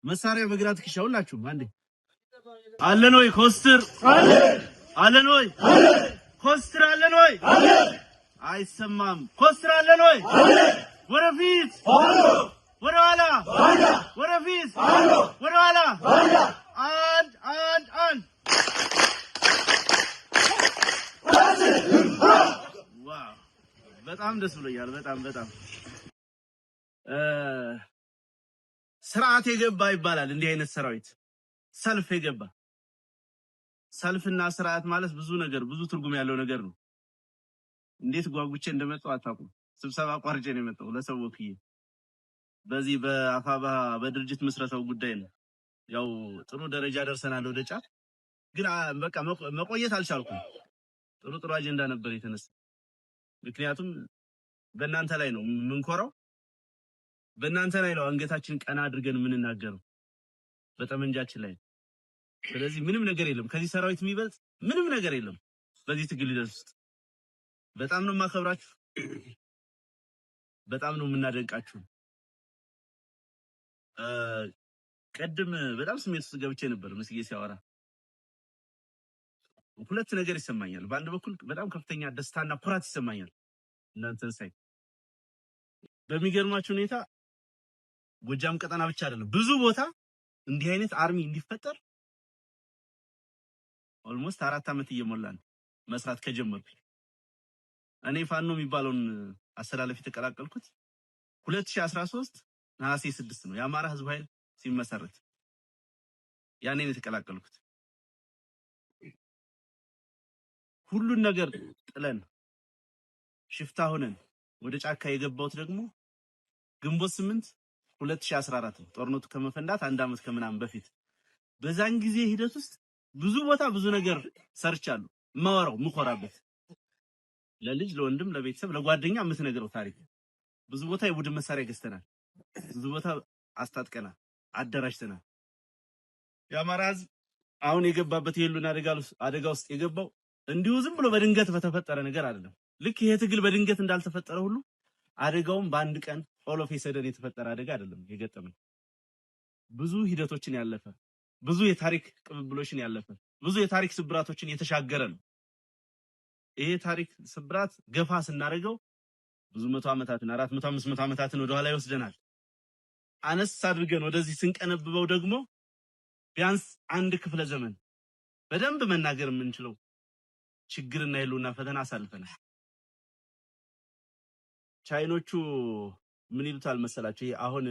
መሳሪያ በግራት ከሻውላችሁ አንዴ አለን ወይ ኮስትር አለን ወይ ኮስትር አለን ወይ አይሰማም ኮስትር አለን ወይ ወረፊት ወደኋላ ወረፊት ወደኋላ አንድ ዋው በጣም ደስ ብሎኛል በጣም ስርዓት የገባ ይባላል እንዲህ አይነት ሰራዊት ሰልፍ የገባ ሰልፍና ስርዓት ማለት ብዙ ነገር ብዙ ትርጉም ያለው ነገር ነው እንዴት ጓጉቼ እንደመጣው አታውቁም ስብሰባ ቋርጬ ነው የመጣው ለሰው ወክዬ በዚህ በአፋባ በድርጅት መስረታው ጉዳይ ነው ያው ጥሩ ደረጃ ደርሰናል ወደ ጫፍ ግን በቃ መቆየት አልቻልኩም ጥሩ አጀንዳ ነበር የተነሳ ምክንያቱም በእናንተ ላይ ነው ምንኮራው በእናንተ ላይ ነው አንገታችን ቀና አድርገን ምንናገረው በጠመንጃችን ላይ ስለዚህ ምንም ነገር የለም ከዚህ ሰራዊት የሚበልጥ ምንም ነገር የለም በዚህ ትግል ውስጥ በጣም ነው ማከብራችሁ በጣም ነው የምናደንቃችሁ ቀድም በጣም ስሜት ውስጥ ገብቼ ነበር መስጊድ ሲያወራ ሁለት ነገር ይሰማኛል በአንድ በኩል በጣም ከፍተኛ ደስታና ኩራት ይሰማኛል እናንተን ሳይ በሚገርማችሁ ሁኔታ ጎጃም ቀጠና ብቻ አይደለም ብዙ ቦታ እንዲህ አይነት አርሚ እንዲፈጠር ኦልሞስት 4 አመት እየሞላን መስራት ከጀመርኩ እኔ ፋኖ የሚባለውን አስተላለፍ የተቀላቀልኩት 2013 ነሐሴ 6 ነው የአማራ ህዝብ ኃይል ሲመሰረት ያኔ ነው የተቀላቀልኩት ሁሉን ነገር ጥለን ሽፍታ ሆነን ወደ ጫካ የገባሁት ደግሞ ግንቦት 8 2014 ጦርነቱ ከመፈንዳት 1 አመት ከምናምን በፊት በዛን ጊዜ ሂደት ውስጥ ብዙ ቦታ ብዙ ነገር ሰርቻለሁ ማወራው ምኮራበት ለልጅ ለወንድም ለቤተሰብ ለጓደኛ ምትነግረው ታሪክ ብዙ ቦታ የቡድን መሳሪያ ገዝተናል ብዙ ቦታ አስታጥቀናል አደራጅተናል የአማራ ህዝብ አሁን የገባበት የሉና አደጋ ውስጥ የገባው እንዲሁ ዝም ብሎ በድንገት በተፈጠረ ነገር አይደለም ልክ ይሄ ትግል በድንገት እንዳልተፈጠረ ሁሉ አደጋውም በአንድ ቀን ኦሎፍ የሰደን የተፈጠረ አደጋ አይደለም የገጠመን ብዙ ሂደቶችን ያለፈ ብዙ የታሪክ ቅብብሎችን ያለፈ ብዙ የታሪክ ስብራቶችን የተሻገረ ነው ይሄ ታሪክ ስብራት ገፋ ስናደርገው ብዙ 100 አመታትን 400 500 አመታትን ወደ ኋላ ይወስደናል አነስ አድርገን ወደዚህ ስንቀነብበው ደግሞ ቢያንስ አንድ ክፍለ ዘመን በደንብ መናገር የምንችለው ችግርና የሉና ፈተና አሳልፈናል ቻይኖቹ ምን ይሉታል መሰላችሁ አሁን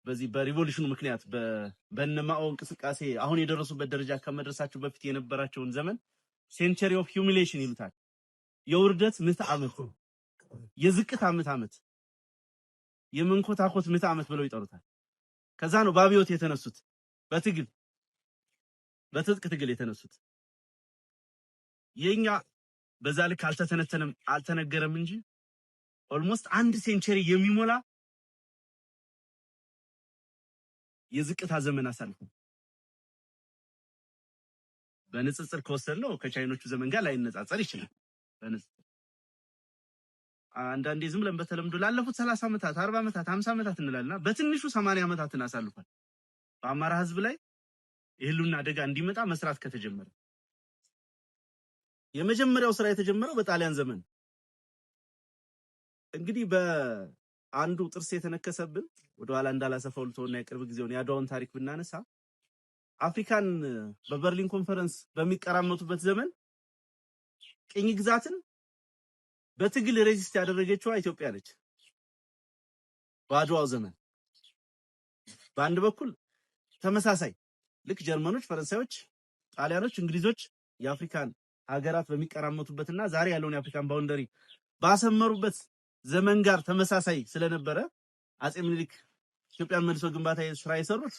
በዚህ በሪቮሉሽኑ ምክንያት በነማኦ እንቅስቃሴ አሁን የደረሱበት ደረጃ ከመድረሳቸው በፊት የነበራቸውን ዘመን ሴንቸሪ ኦፍ ሂዩሚሌሽን ይሉታል የውርደት ምዕተ ዓመት የዝቅት ዓመት የመንኮታኮት ምዕተ ዓመት ብለው ይጠሩታል ከዛ ነው ባቢዮት የተነሱት በትጥቅ ትግል የተነሱት የኛ በዛ ልክ አልተተነተነም አልተነገረም እንጂ ኦልሞስት 1 ሴንቸሪ የሚሞላ የዝቅታ ዘመን አሳልፈ በንጽጽር ከወሰድነው ከቻይኖቹ ዘመን ጋር ላይነጻጸር ይችላል በንጽጽር አንዳንዴ ዝም ብለን በተለምዶ ላለፉት 30 አመታት 40 አመታት 50 አመታት እንላልና በትንሹ 80 አመታትን አሳልፏል በአማራ ህዝብ ላይ የህልውና አደጋ እንዲመጣ መስራት ከተጀመረ የመጀመሪያው ስራ የተጀመረው በጣሊያን ዘመን እንግዲህ በአንዱ ጥርስ የተነከሰብን ወደ ኋላ እንዳላሰፈው ልተውና የቅርብ ጊዜውን ያዳውን ታሪክ ብናነሳ አፍሪካን በበርሊን ኮንፈረንስ በሚቀራመቱበት ዘመን ቅኝ ግዛትን በትግል ሬዚስት ያደረገችው ኢትዮጵያ ነች ባድዋው ዘመን በአንድ በኩል ተመሳሳይ ልክ ጀርመኖች ፈረንሳዮች ጣሊያኖች እንግሊዞች የአፍሪካን ሀገራት በሚቀራመቱበትና ዛሬ ያለውን የአፍሪካን ባውንደሪ ባሰመሩበት ዘመን ጋር ተመሳሳይ ስለነበረ አጼ ምኒልክ ኢትዮጵያን መልሶ ግንባታ ስራ የሰሩት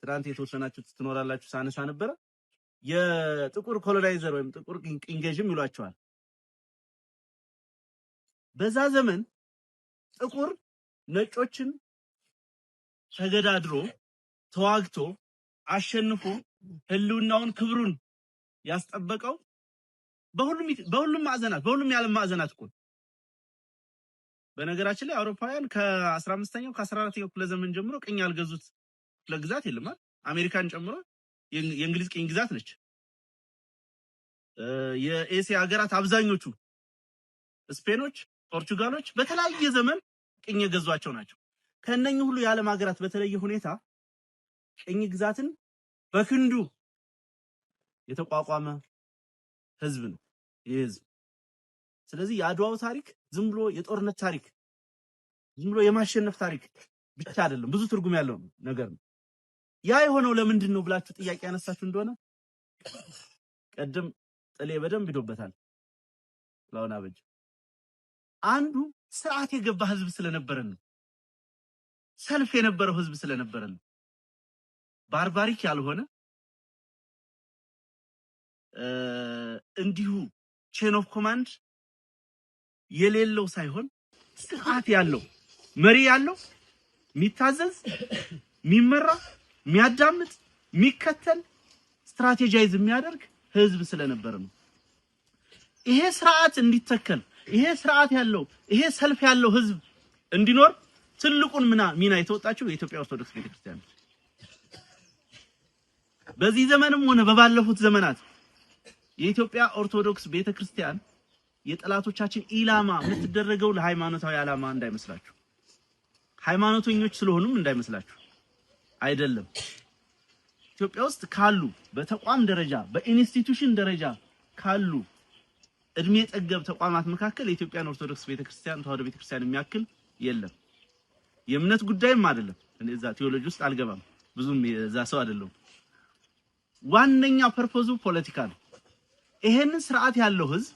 ትናንት የተወሰናችሁ ትኖራላችሁ ሳነሳ ነበር የጥቁር ኮሎናይዘር ወይም ጥቁር ቅኝ ገዥም ይሏቸዋል በዛ ዘመን ጥቁር ነጮችን ተገዳድሮ ተዋግቶ አሸንፎ ህልውናውን ክብሩን ያስጠበቀው በሁሉም ማዕዘናት በሁሉም የዓለም ማዕዘናት እኮ በነገራችን ላይ አውሮፓውያን ከ15ኛው ከ14ኛው ክፍለ ዘመን ጀምሮ ቅኝ ያልገዙት ክፍለ ግዛት የለም አይደል? አሜሪካን ጨምሮ የእንግሊዝ ቅኝ ግዛት ነች። የኤሲያ ሀገራት አብዛኞቹ ስፔኖች፣ ፖርቹጋሎች በተለያየ ዘመን ቅኝ የገዟቸው ናቸው። ከነኚህ ሁሉ የዓለም ሀገራት በተለየ ሁኔታ ቅኝ ግዛትን በክንዱ የተቋቋመ ህዝብ ነው ይህ ህዝብ። ስለዚህ የአድዋው ታሪክ ዝም ብሎ የጦርነት ታሪክ ዝም ብሎ የማሸነፍ ታሪክ ብቻ አይደለም፣ ብዙ ትርጉም ያለው ነገር ነው። ያ የሆነው ለምንድን ነው ብላችሁ ጥያቄ ያነሳችሁ እንደሆነ ቀደም ጥሌ በደንብ ሄዶበታል። ላውና በጅ አንዱ ስርዓት የገባ ህዝብ ስለነበረን ነው። ሰልፍ የነበረው ህዝብ ስለነበረን ነው። ባርባሪክ ያልሆነ እንዲሁ ቼን ኦፍ ኮማንድ የሌለው ሳይሆን ስርዓት ያለው መሪ ያለው የሚታዘዝ የሚመራ የሚያዳምጥ የሚከተል ስትራቴጂይዝ የሚያደርግ ህዝብ ስለነበረ ነው። ይሄ ስርዓት እንዲተከል ይሄ ስርዓት ያለው ይሄ ሰልፍ ያለው ህዝብ እንዲኖር ትልቁን ሚና የተወጣችው የኢትዮጵያ ኦርቶዶክስ ቤተክርስቲያን ነው። በዚህ ዘመንም ሆነ በባለፉት ዘመናት የኢትዮጵያ ኦርቶዶክስ ቤተክርስቲያን የጠላቶቻችን ኢላማ የምትደረገው ለሃይማኖታዊ ዓላማ እንዳይመስላችሁ፣ ሃይማኖተኞች ስለሆኑም እንዳይመስላችሁ አይደለም። ኢትዮጵያ ውስጥ ካሉ በተቋም ደረጃ በኢንስቲትዩሽን ደረጃ ካሉ እድሜ ጠገብ ተቋማት መካከል የኢትዮጵያን ኦርቶዶክስ ቤተክርስቲያን ተዋህዶ ቤተክርስቲያን የሚያክል የለም። የእምነት ጉዳይም አይደለም። እኔ እዛ ቴዎሎጂ ውስጥ አልገባም፣ ብዙም እዛ ሰው አይደለም። ዋነኛ ፐርፖዙ ፖለቲካ ነው። ይሄንን ስርዓት ያለው ህዝብ፣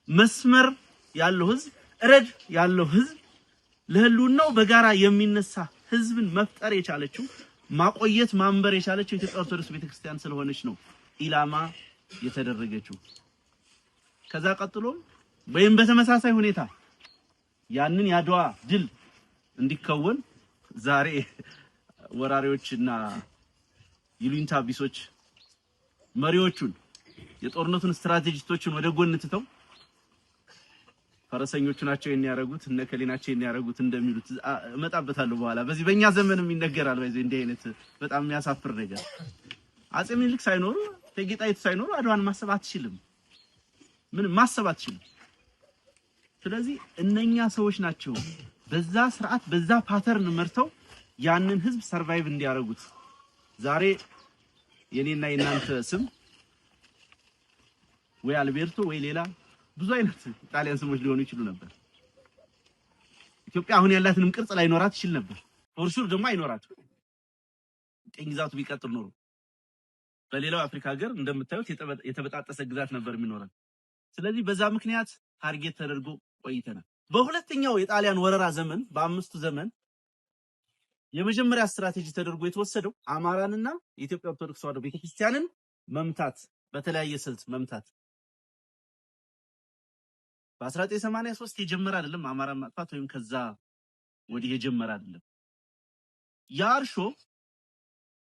መስመር ያለው ህዝብ፣ ረድፍ ያለው ህዝብ፣ ለህልውናው በጋራ የሚነሳ ህዝብን መፍጠር የቻለችው ማቆየት ማንበር የቻለችው የኢትዮጵያ ኦርቶዶክስ ቤተክርስቲያን ስለሆነች ነው ኢላማ የተደረገችው። ከዛ ቀጥሎ ወይም በተመሳሳይ ሁኔታ ያንን ያድዋ ድል እንዲከወን ዛሬ ወራሪዎችና ይሉኝታ ቢሶች መሪዎቹን የጦርነቱን ስትራቴጂስቶችን ወደ ጎን ትተው ፈረሰኞቹ ናቸው የሚያረጉት እነ ከሊናቸው የሚያረጉት እንደሚሉት እመጣበታለሁ በኋላ። በዚህ በእኛ ዘመንም ይነገራል። በዚህ እንዲህ አይነት በጣም የሚያሳፍር ነገር አጼ ምኒልክ ሳይኖሩ እቴጌ ጣይቱ ሳይኖሩ አድዋን ማሰብ አትችልም፣ ምንም ማሰብ አትችልም። ስለዚህ እነኛ ሰዎች ናቸው በዛ ስርዓት በዛ ፓተርን መርተው ያንን ህዝብ ሰርቫይቭ እንዲያረጉት። ዛሬ የኔና የናንተ ስም ወይ አልቤርቶ ወይ ሌላ ብዙ አይነት ጣሊያን ስሞች ሊሆኑ ይችላሉ ነበር። ኢትዮጵያ አሁን ያላትንም ቅርጽ ላይኖራት ይችል ነበር። ፎርሹር ደግሞ አይኖራትም። ቅኝ ግዛቱ ቢቀጥል ኖሮ በሌላው አፍሪካ ሀገር እንደምታዩት የተበጣጠሰ ግዛት ነበር የሚኖረን። ስለዚህ በዛ ምክንያት ታርጌት ተደርጎ ቆይተናል። በሁለተኛው የጣሊያን ወረራ ዘመን በአምስቱ ዘመን የመጀመሪያ ስትራቴጂ ተደርጎ የተወሰደው አማራንና የኢትዮጵያ ኦርቶዶክስ ተዋህዶ ቤተክርስቲያንን መምታት፣ በተለያየ ስልት መምታት። በ1983 የጀመረ አይደለም አማራን ማጥፋት ወይም ከዛ ወዲህ የጀመረ አይደለም። ያርሾ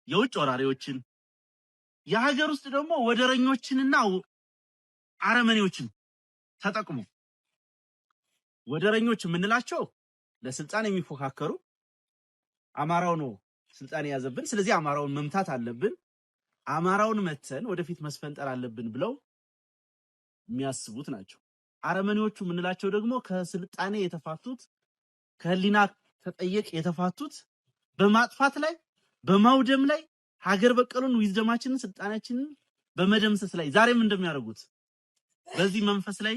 የውጭ ወራሪዎችን የሀገር ውስጥ ደግሞ ወደረኞችንና አረመኔዎችን ተጠቅሞ ወደረኞች የምንላቸው ለስልጣን የሚፎካከሩ አማራው ነው ስልጣን የያዘብን፣ ስለዚህ አማራውን መምታት አለብን፣ አማራውን መተን ወደፊት መስፈንጠር አለብን ብለው የሚያስቡት ናቸው። አረመኔዎቹ የምንላቸው ደግሞ ከስልጣኔ የተፋቱት ከህሊና ተጠየቅ የተፋቱት በማጥፋት ላይ በማውደም ላይ ሀገር በቀሉን ዊዝደማችንን ስልጣናችንን በመደምሰስ ላይ ዛሬም እንደሚያደርጉት በዚህ መንፈስ ላይ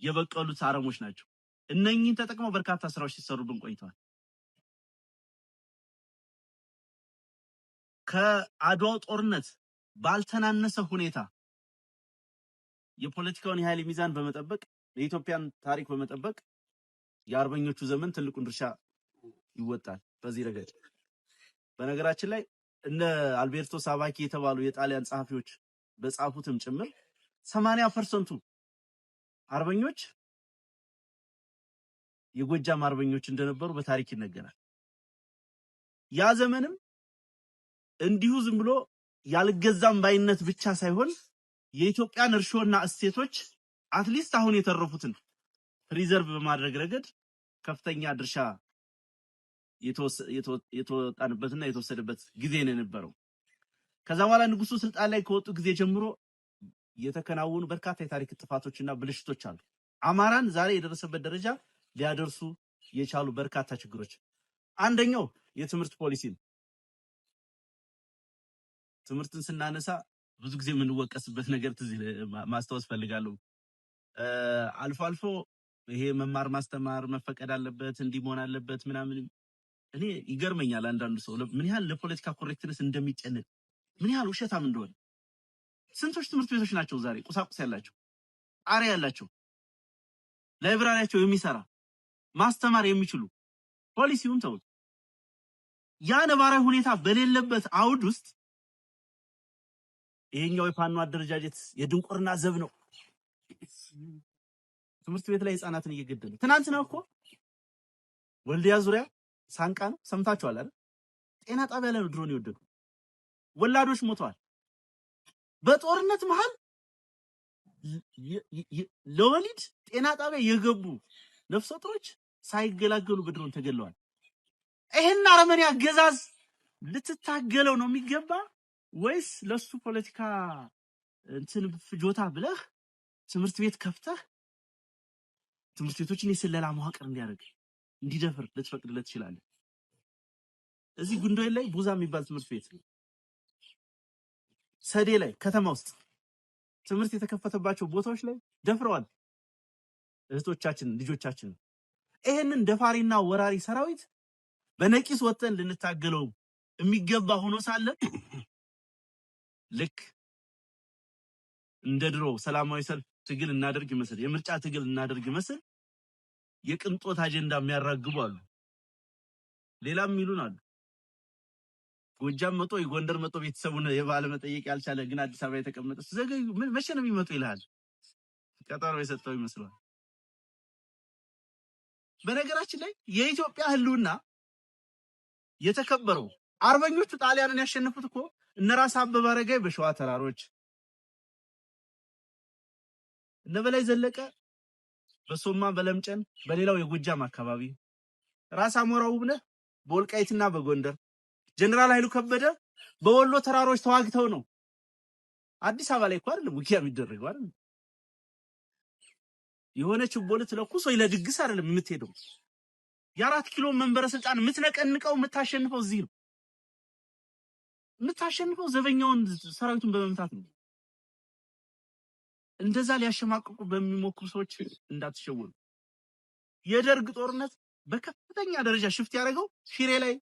የበቀሉት አረሞች ናቸው። እነኚህን ተጠቅመው በርካታ ስራዎች ሲሰሩብን ቆይተዋል። ከአድዋው ጦርነት ባልተናነሰ ሁኔታ የፖለቲካውን የኃይል ሚዛን በመጠበቅ የኢትዮጵያን ታሪክ በመጠበቅ የአርበኞቹ ዘመን ትልቁን ድርሻ ይወጣል። በዚህ ረገድ በነገራችን ላይ እነ አልቤርቶ ሳቫኪ የተባሉ የጣሊያን ጸሐፊዎች በጻፉትም ጭምር 80% አርበኞች የጎጃም አርበኞች እንደነበሩ በታሪክ ይነገራል። ያ ዘመንም እንዲሁ ዝም ብሎ ያልገዛም ባይነት ብቻ ሳይሆን የኢትዮጵያን እርሾና እሴቶች አትሊስት አሁን የተረፉትን ሪዘርቭ በማድረግ ረገድ ከፍተኛ ድርሻ የተወጣንበትና የተወሰደበት ጊዜ ነው የነበረው። ከዛ በኋላ ንጉሱ ስልጣን ላይ ከወጡ ጊዜ ጀምሮ የተከናወኑ በርካታ የታሪክ ጥፋቶችና ብልሽቶች አሉ። አማራን ዛሬ የደረሰበት ደረጃ ሊያደርሱ የቻሉ በርካታ ችግሮች፣ አንደኛው የትምህርት ፖሊሲ ነው። ትምህርትን ስናነሳ ብዙ ጊዜ የምንወቀስበት ነገር ማስታወስ ፈልጋለሁ። አልፎ አልፎ ይሄ መማር ማስተማር መፈቀድ አለበት እንዲህ መሆን አለበት ምናምን፣ እኔ ይገርመኛል አንዳንዱ ሰው ምን ያህል ለፖለቲካ ኮሬክትነስ እንደሚጨነቅ ምን ያህል ውሸታም እንደሆነ። ስንቶች ትምህርት ቤቶች ናቸው ዛሬ ቁሳቁስ ያላቸው፣ ጣሪያ ያላቸው፣ ላይብራሪያቸው የሚሰራ ማስተማር የሚችሉ? ፖሊሲውን ተውት። ያ ነባራዊ ሁኔታ በሌለበት አውድ ውስጥ ይሄኛው የፋኖ አደረጃጀት የድንቁርና ዘብ ነው። ትምህርት ቤት ላይ ህፃናትን እየገደለ ትናንትና እኮ ወልዲያ ዙሪያ ሳንቃ ነው ሰምታችኋል አይደል? ጤና ጣቢያ ላይ ነው ድሮን የወደቀው። ወላዶች ሞተዋል። በጦርነት መሃል ለወሊድ ጤና ጣቢያ የገቡ ነፍሰ ጡሮች ሳይገላገሉ በድሮን ተገለዋል። ይሄን አረመኔ አገዛዝ ልትታገለው ነው የሚገባ ወይስ ለሱ ፖለቲካ እንትን ፍጆታ ብለህ ትምህርት ቤት ከፍተህ ትምህርት ቤቶችን የስለላ መዋቅር እንዲያደርግ እንዲደፍር ልትፈቅድለት ትችላለህ? እዚህ ጉንዶይ ላይ ቡዛ የሚባል ትምህርት ቤት፣ ሰዴ ላይ ከተማ ውስጥ ትምህርት የተከፈተባቸው ቦታዎች ላይ ደፍረዋል እህቶቻችን ልጆቻችን። ይሄንን ደፋሪና ወራሪ ሰራዊት በነቂስ ወጥተን ልንታገለው የሚገባ ሆኖ ሳለ ልክ እንደ ድሮ ሰላማዊ ሰልፍ ትግል እናደርግ ይመስል የምርጫ ትግል እናደርግ ይመስል የቅንጦት አጀንዳ የሚያራግቡ አሉ። ሌላም ይሉን አሉ። ጎጃም መጦ የጎንደር መጦ ቤተሰቡን የባለ መጠየቅ ያልቻለ ግን አዲስ አበባ የተቀመጠ ዘገዩ መቼ ነው የሚመጡ ይልሃል። ቀጠሮ የሰጠው ይመስላል። በነገራችን ላይ የኢትዮጵያ ህልውና የተከበረው አርበኞቹ ጣሊያንን ያሸነፉት እኮ እነ ራስ አበበ አረጋይ በሸዋ ተራሮች፣ እነ በላይ ዘለቀ በሶማ በለምጨን በሌላው የጎጃም አካባቢ፣ ራስ አሞራው ውብነህ በወልቃይትና በጎንደር፣ ጀነራል ኃይሉ ከበደ በወሎ ተራሮች ተዋግተው ነው። አዲስ አበባ ላይ እኮ አይደለም ውጊያ የሚደረገው አይደል? የሆነ ችቦ ልትለኩስ ወይ ለድግስ አይደለም የምትሄደው። የ4 ኪሎ መንበረ ስልጣን የምትነቀንቀው የምታሸንፈው እዚህ ነው። የምታሸንፈው ዘበኛውን ሰራዊቱን በመምታት ነው። እንደዛ ሊያሸማቅቁ በሚሞክሩ ሰዎች እንዳትሸወኑ። የደርግ ጦርነት በከፍተኛ ደረጃ ሽፍት ያደረገው ሽሬ ላይ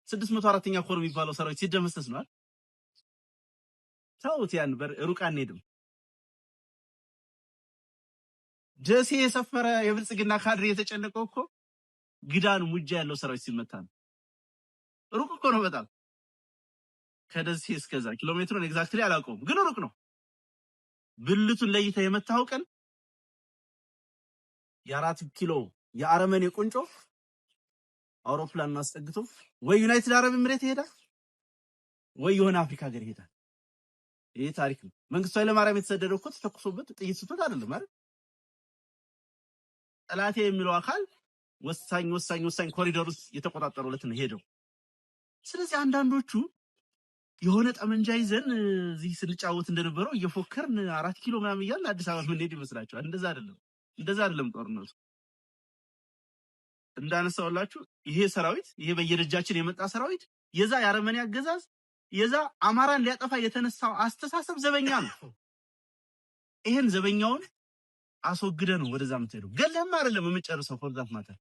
604ኛ ኮር የሚባለው ሰራዊት ሲደመሰስ ነው አይደል? ተውት፣ ያን ሩቅ አንሄድም። ደሴ የሰፈረ የብልጽግና ካድሬ የተጨነቀው እኮ ግዳን ሙጃ ያለው ሰራዊት ሲመታ ነው። ሩቅ እኮ ነው በጣም ከደሴ እስከዛ ኪሎሜትሩን ኤግዛክትሊ አላውቀውም፣ ግን ሩቅ ነው። ብልቱን ለይተ የመታው ቀን የ4 ኪሎ የአረመኔ ቁንጮ አውሮፕላን ማስጠግቶ ወይ ዩናይትድ አረብ ኤምሬት ይሄዳል ወይ የሆነ አፍሪካ ሀገር ይሄዳል። ይሄ ታሪክ ነው። መንግስቱ ኃይለማርያም የተሰደደው እኮ ተተኩሶበት ጥይት ስቶት አይደለም ማለት ጠላቴ የሚለው አካል ወሳኝ ኮሪዶር ውስጥ የተቆጣጠሩለት ነው ሄደው። ስለዚህ አንዳንዶቹ የሆነ ጠመንጃ ይዘን እዚህ ስንጫወት እንደነበረው እየፎከርን 4 ኪሎ ምናምን እያልን አዲስ አበባ ምን ሄድ ይመስላችኋል? እንደዛ አይደለም ጦርነቱ። እንዳነሳውላችሁ ይሄ ሰራዊት ይሄ በየደጃችን የመጣ ሰራዊት የዛ የአረመኔ አገዛዝ የዛ አማራን ሊያጠፋ የተነሳው አስተሳሰብ ዘበኛ ነው። ይሄን ዘበኛውን አስወግደ ነው ወደዛ የምትሄደው። ገለህም አይደለም የምጨርሰው ፎርዛት ማተር።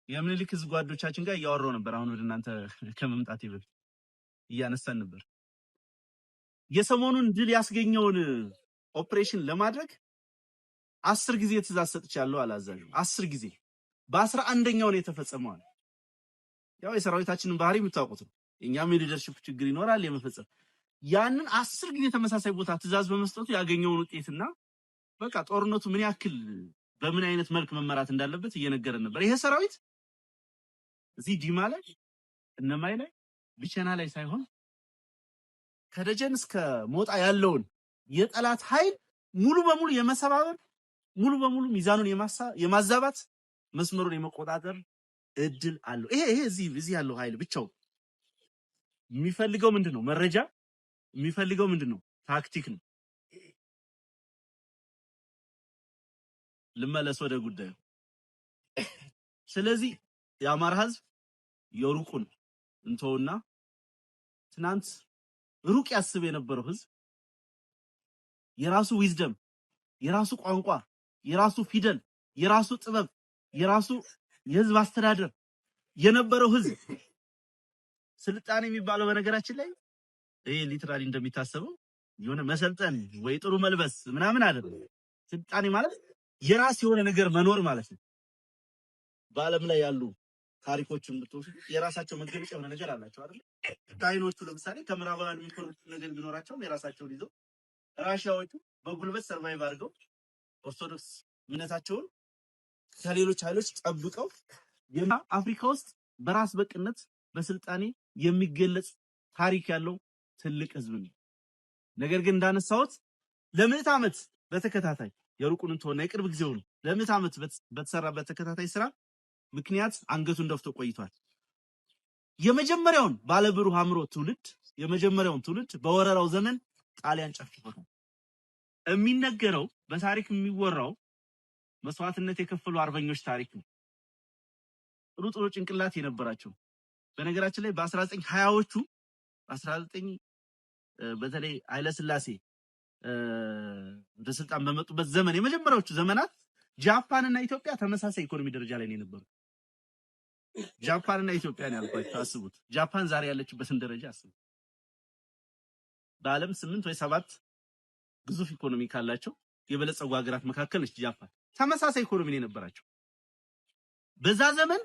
የምኒልክ ህዝብ ጓዶቻችን ጋር እያወራው ነበር። አሁን ወደ እናንተ ከመምጣቴ በፊት እያነሳን ነበር። የሰሞኑን ድል ያስገኘውን ኦፕሬሽን ለማድረግ 10 ጊዜ ትእዛዝ ሰጥቻለሁ አላዛዡ። 10 ጊዜ በ11ኛው ነው የተፈጸመው። ያው የሰራዊታችንን ባህሪ የምታውቁት ነው። እኛም የሊደርሺፕ ችግር ይኖራል የመፈጸም። ያንን 10 ጊዜ ተመሳሳይ ቦታ ትእዛዝ በመስጠቱ ያገኘውን ውጤትና በቃ ጦርነቱ ምን ያክል በምን አይነት መልክ መመራት እንዳለበት እየነገረን ነበር። ይሄ ሰራዊት እዚህ ዲማ ላይ እነማይ ላይ ብቸና ላይ ሳይሆን ከደጀን እስከ ሞጣ ያለውን የጠላት ኃይል ሙሉ በሙሉ የመሰባበር ሙሉ በሙሉ ሚዛኑን የማዛባት መስመሩን የመቆጣጠር እድል አለው። ይሄ እዚህ ያለው ኃይል ብቻው የሚፈልገው ምንድነው? መረጃ የሚፈልገው ምንድነው? ታክቲክ ነው። ልመለስ ወደ ጉዳዩ። ስለዚህ የአማራ ህዝብ የሩቁን እንተውና ትናንት ሩቅ ያስብ የነበረው ህዝብ የራሱ ዊዝደም፣ የራሱ ቋንቋ፣ የራሱ ፊደል፣ የራሱ ጥበብ፣ የራሱ የህዝብ አስተዳደር የነበረው ህዝብ ስልጣኔ የሚባለው በነገራችን ላይ ይሄ ሊትራሊ እንደሚታሰበው የሆነ መሰልጠን ወይ ጥሩ መልበስ ምናምን አይደለም። ስልጣኔ ማለት የራስ የሆነ ነገር መኖር ማለት ነው። በዓለም ላይ ያሉ ታሪኮችን ብትወስዱ የራሳቸው መገለጫ የሆነ ነገር አላቸው አይደል? ቻይኖቹ ለምሳሌ ከምዕራባውያን የሚኮሩት ነገር ቢኖራቸውም የራሳቸውን ይዘው፣ ራሺያዎቹ በጉልበት ሰርቫይቭ አድርገው ኦርቶዶክስ እምነታቸውን ከሌሎች ኃይሎች ጠብቀው አፍሪካ ውስጥ በራስ በቅነት በስልጣኔ የሚገለጽ ታሪክ ያለው ትልቅ ህዝብ ነው። ነገር ግን እንዳነሳሁት ለምዕት ዓመት በተከታታይ የሩቁን እንተውና የቅርብ ጊዜው ነው ለምዕት ዓመት በተሰራበት ተከታታይ ስራ ምክንያት አንገቱን ደፍቶ ቆይቷል። የመጀመሪያውን ባለብሩህ አእምሮ ትውልድ በወረራው ዘመን ጣሊያን ጨፍጭፎታል። የሚነገረው በታሪክ የሚወራው መስዋዕትነት የከፈሉ አርበኞች ታሪክ ነው። ጥሩ ጭንቅላት የነበራቸው በነገራችን ላይ በ1920ዎቹ 19 በተለይ ኃይለ ሥላሴ ወደ ስልጣን በመጡበት ዘመን የመጀመሪያዎቹ ዘመናት ጃፓንና ኢትዮጵያ ተመሳሳይ ኢኮኖሚ ደረጃ ላይ ነው የነበሩት። ጃፓንና ኢትዮጵያ ነው ያልኳችሁ። አስቡት፣ ጃፓን ዛሬ ያለችበትን ደረጃ አስቡት። በዓለም 8 ወይ 7 ግዙፍ ኢኮኖሚ ካላቸው የበለጸጉ ሀገራት መካከል ነች ጃፓን። ተመሳሳይ ኢኮኖሚ ነው የነበራቸው። በዛ ዘመን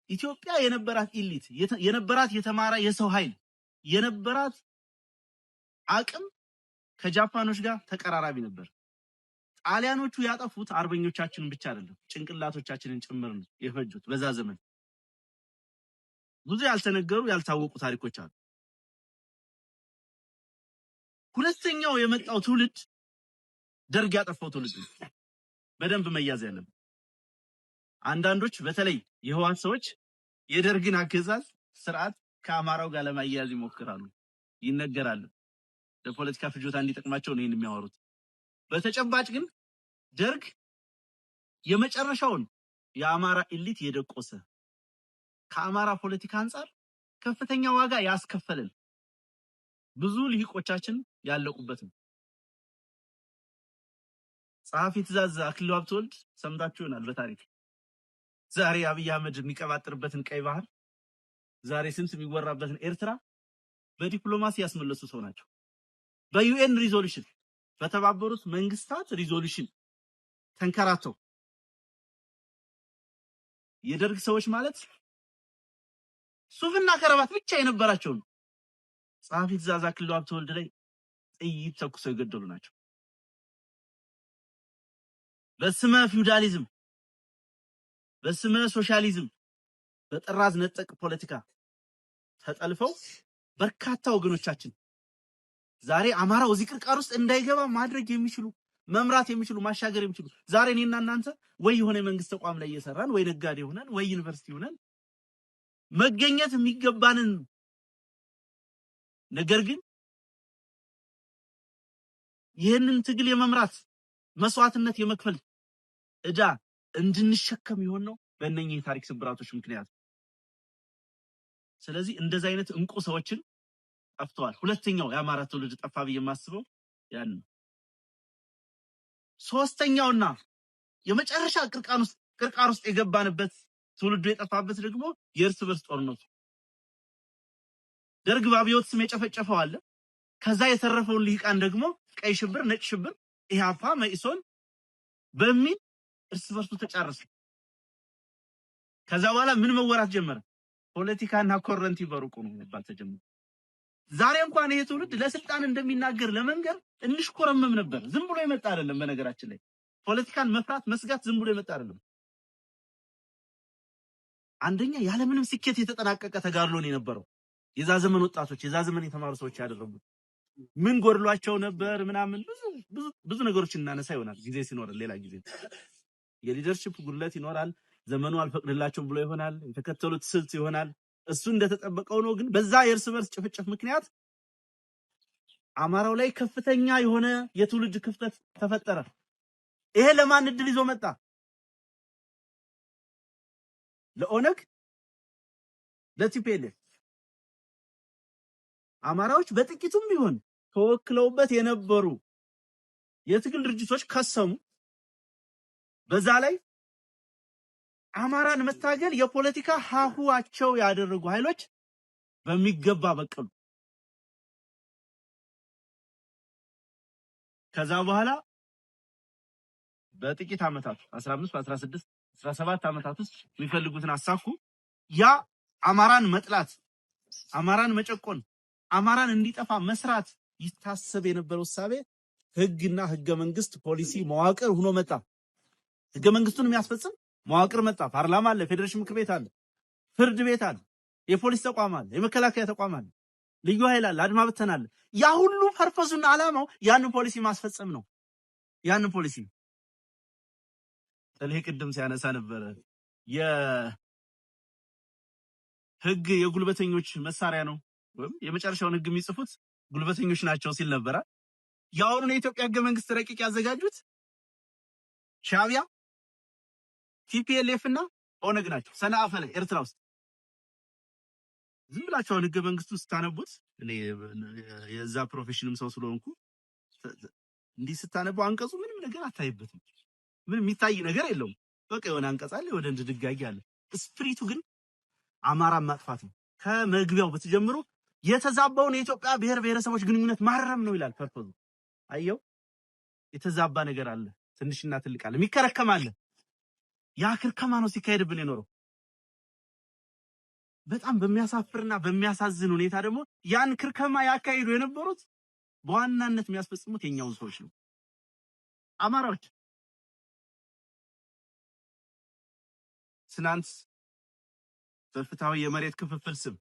ኢትዮጵያ የነበራት ኢሊት የነበራት የተማረ የሰው ኃይል የነበራት አቅም ከጃፓኖች ጋር ተቀራራቢ ነበር። ጣሊያኖቹ ያጠፉት አርበኞቻችንን ብቻ አይደለም ጭንቅላቶቻችንን ጭምር ነው የፈጁት። በዛ ዘመን ብዙ ያልተነገሩ ያልታወቁ ታሪኮች አሉ። ሁለተኛው የመጣው ትውልድ ደርግ ያጠፋው ትውልድ ነው። በደንብ መያዝ ያለበት። አንዳንዶች በተለይ የህዋት ሰዎች የደርግን አገዛዝ ስርዓት ከአማራው ጋር ለማያያዝ ይሞክራሉ፣ ይነገራሉ። ለፖለቲካ ፍጆታ እንዲጠቅማቸው ነው ይሄን የሚያወሩት። በተጨባጭ ግን ደርግ የመጨረሻውን የአማራ ኢሊት የደቆሰ ከአማራ ፖለቲካ አንፃር ከፍተኛ ዋጋ ያስከፈለን ብዙ ልሂቆቻችን ያለቁበት ነው። ጸሐፊ ትእዛዝ አክሊሉ ሀብተወልድ ሰምታችሁ ይሆናል በታሪክ ዛሬ አብይ አህመድ የሚቀባጥርበትን ቀይ ባህር ዛሬ ስንት የሚወራበትን ኤርትራ በዲፕሎማሲ ያስመለሱ ሰው ናቸው። በዩኤን ሪዞሉሽን በተባበሩት መንግስታት ሪዞሉሽን ተንከራተው የደርግ ሰዎች ማለት ሱፍና ከረባት ብቻ የነበራቸው ነው። ጸሐፊ ትእዛዝ አክሊሉ ሀብተወልድ ላይ ጥይት ተኩሰው የገደሉ ናቸው። በስመ ፊውዳሊዝም በስመ ሶሻሊዝም በጥራዝ ነጠቅ ፖለቲካ ተጠልፈው በርካታ ወገኖቻችን ዛሬ አማራው እዚህ ቅርቃር ውስጥ እንዳይገባ ማድረግ የሚችሉ መምራት የሚችሉ ማሻገር የሚችሉ ዛሬ እኔና እናንተ ወይ የሆነ መንግስት ተቋም ላይ እየሰራን ወይ ነጋዴ ሆነን ወይ ዩኒቨርሲቲ ሆነን መገኘት የሚገባንን ነገር ግን ይህንን ትግል የመምራት መስዋዕትነት የመክፈል እዳ እንድንሸከም ይሆን ነው በእነኚህ ታሪክ ስብራቶች ምክንያት። ስለዚህ እንደዚህ አይነት እንቁ ሰዎችን ጠፍተዋል። ሁለተኛው የአማራ ትውልድ ጠፋ ብዬ የማስበው ያን ነው። ሶስተኛውና የመጨረሻ ቅርቃር ውስጥ የገባንበት ትውልዱ የጠፋበት ደግሞ የእርስ በርስ ጦርነቱ ደርግ በአብዮት ስም የጨፈጨፈው አለ። ከዛ የተረፈውን ልሂቃን ደግሞ ቀይ ሽብር፣ ነጭ ሽብር፣ ኢህአፓ፣ መኢሶን በሚል እርስ በርሱ ተጫረሰ። ከዛ በኋላ ምን መወራት ጀመረ? ፖለቲካና ኮረንቲ በሩቁ ነው መባል ተጀመረ። ዛሬ እንኳን ይሄ ትውልድ ለስልጣን እንደሚናገር ለመንገር እንሽኮረመም ነበር። ዝም ብሎ የመጣ አይደለም። በነገራችን ላይ ፖለቲካን መፍራት መስጋት ዝም ብሎ የመጣ አይደለም። አንደኛ ያለምንም ስኬት የተጠናቀቀ ተጋድሎ ነው የነበረው። የዛ ዘመን ወጣቶች የዛ ዘመን የተማሩ ሰዎች ያደረጉት ምን ጎድሏቸው ነበር ምናምን ብዙ ነገሮችን እናነሳ ይሆናል ጊዜ ሲኖር ሌላ ጊዜ የሊደርሺፕ ጉድለት ይኖራል ዘመኑ አልፈቅድላቸውም ብሎ ይሆናል የተከተሉት ስልት ይሆናል እሱ እንደተጠበቀው ነው ግን በዛ የእርስ በርስ ጭፍጭፍ ምክንያት አማራው ላይ ከፍተኛ የሆነ የትውልድ ክፍተት ተፈጠረ ይሄ ለማን እድል ይዞ መጣ ለኦነግ ለቲፒኤልኤፍ አማራዎች በጥቂቱም ቢሆን ተወክለውበት የነበሩ የትግል ድርጅቶች ከሰሙ በዛ ላይ አማራን መታገል የፖለቲካ ሀሁዋቸው ያደረጉ ኃይሎች በሚገባ በቀሉ ከዛ በኋላ በጥቂት አመታት 15 16 17 አመታት ውስጥ የሚፈልጉትን አሳኩ ያ አማራን መጥላት አማራን መጨቆን አማራን እንዲጠፋ መስራት ይታሰብ የነበረው ሳቤ ህግና ህገ መንግስት ፖሊሲ መዋቅር ሆኖ መጣ ህገ መንግስቱን የሚያስፈጽም መዋቅር መጣ ፓርላማ አለ ፌደሬሽን ምክር ቤት አለ ፍርድ ቤት አለ የፖሊስ ተቋም አለ የመከላከያ ተቋም አለ ልዩ ኃይል አለ አድማ በተና አለ ያ ሁሉ ፐርፐዙና አላማው ያንን ፖሊሲ ማስፈጸም ነው ያንን ፖሊሲ ጥልህ ቅድም ሲያነሳ ነበር የህግ የጉልበተኞች መሳሪያ ነው ወይም የመጨረሻውን ህግ የሚጽፉት ጉልበተኞች ናቸው ሲል ነበር ያውሩን የኢትዮጵያ ህገ መንግስት ረቂቅ ያዘጋጁት ሻቢያ ቲፒኤልኤፍ እና ኦነግ ናቸው ሰንአፈ ላይ ኤርትራ ውስጥ ዝም ብላችሁ ህገ መንግስቱ ስታነቡት እኔ የዛ ፕሮፌሽንም ሰው ስለሆንኩ እንዲህ ስታነቡ አንቀጹ ምንም ነገር አታይበትም ምንም የሚታይ ነገር የለውም በቃ የሆነ አንቀጽ አለ ወደ ድጋጊ አለ ስፕሪቱ ግን አማራ ማጥፋት ነው ከመግቢያው በተጀምሮ የተዛባውን የኢትዮጵያ ብሔር ብሔረሰቦች ግንኙነት ማረም ነው ይላል ፐርፖዙ አየው የተዛባ ነገር አለ ትንሽና ትልቅ አለ የሚከረከም አለ ያ ክርከማ ነው ሲካሄድብን የኖረው በጣም በሚያሳፍርና በሚያሳዝን ሁኔታ ደግሞ ያን ክርከማ ያካሂዱ የነበሩት በዋናነት የሚያስፈጽሙት የኛው ሰዎች ነው አማራዎች ስናንስ በፍትሃዊ የመሬት ክፍፍል ስም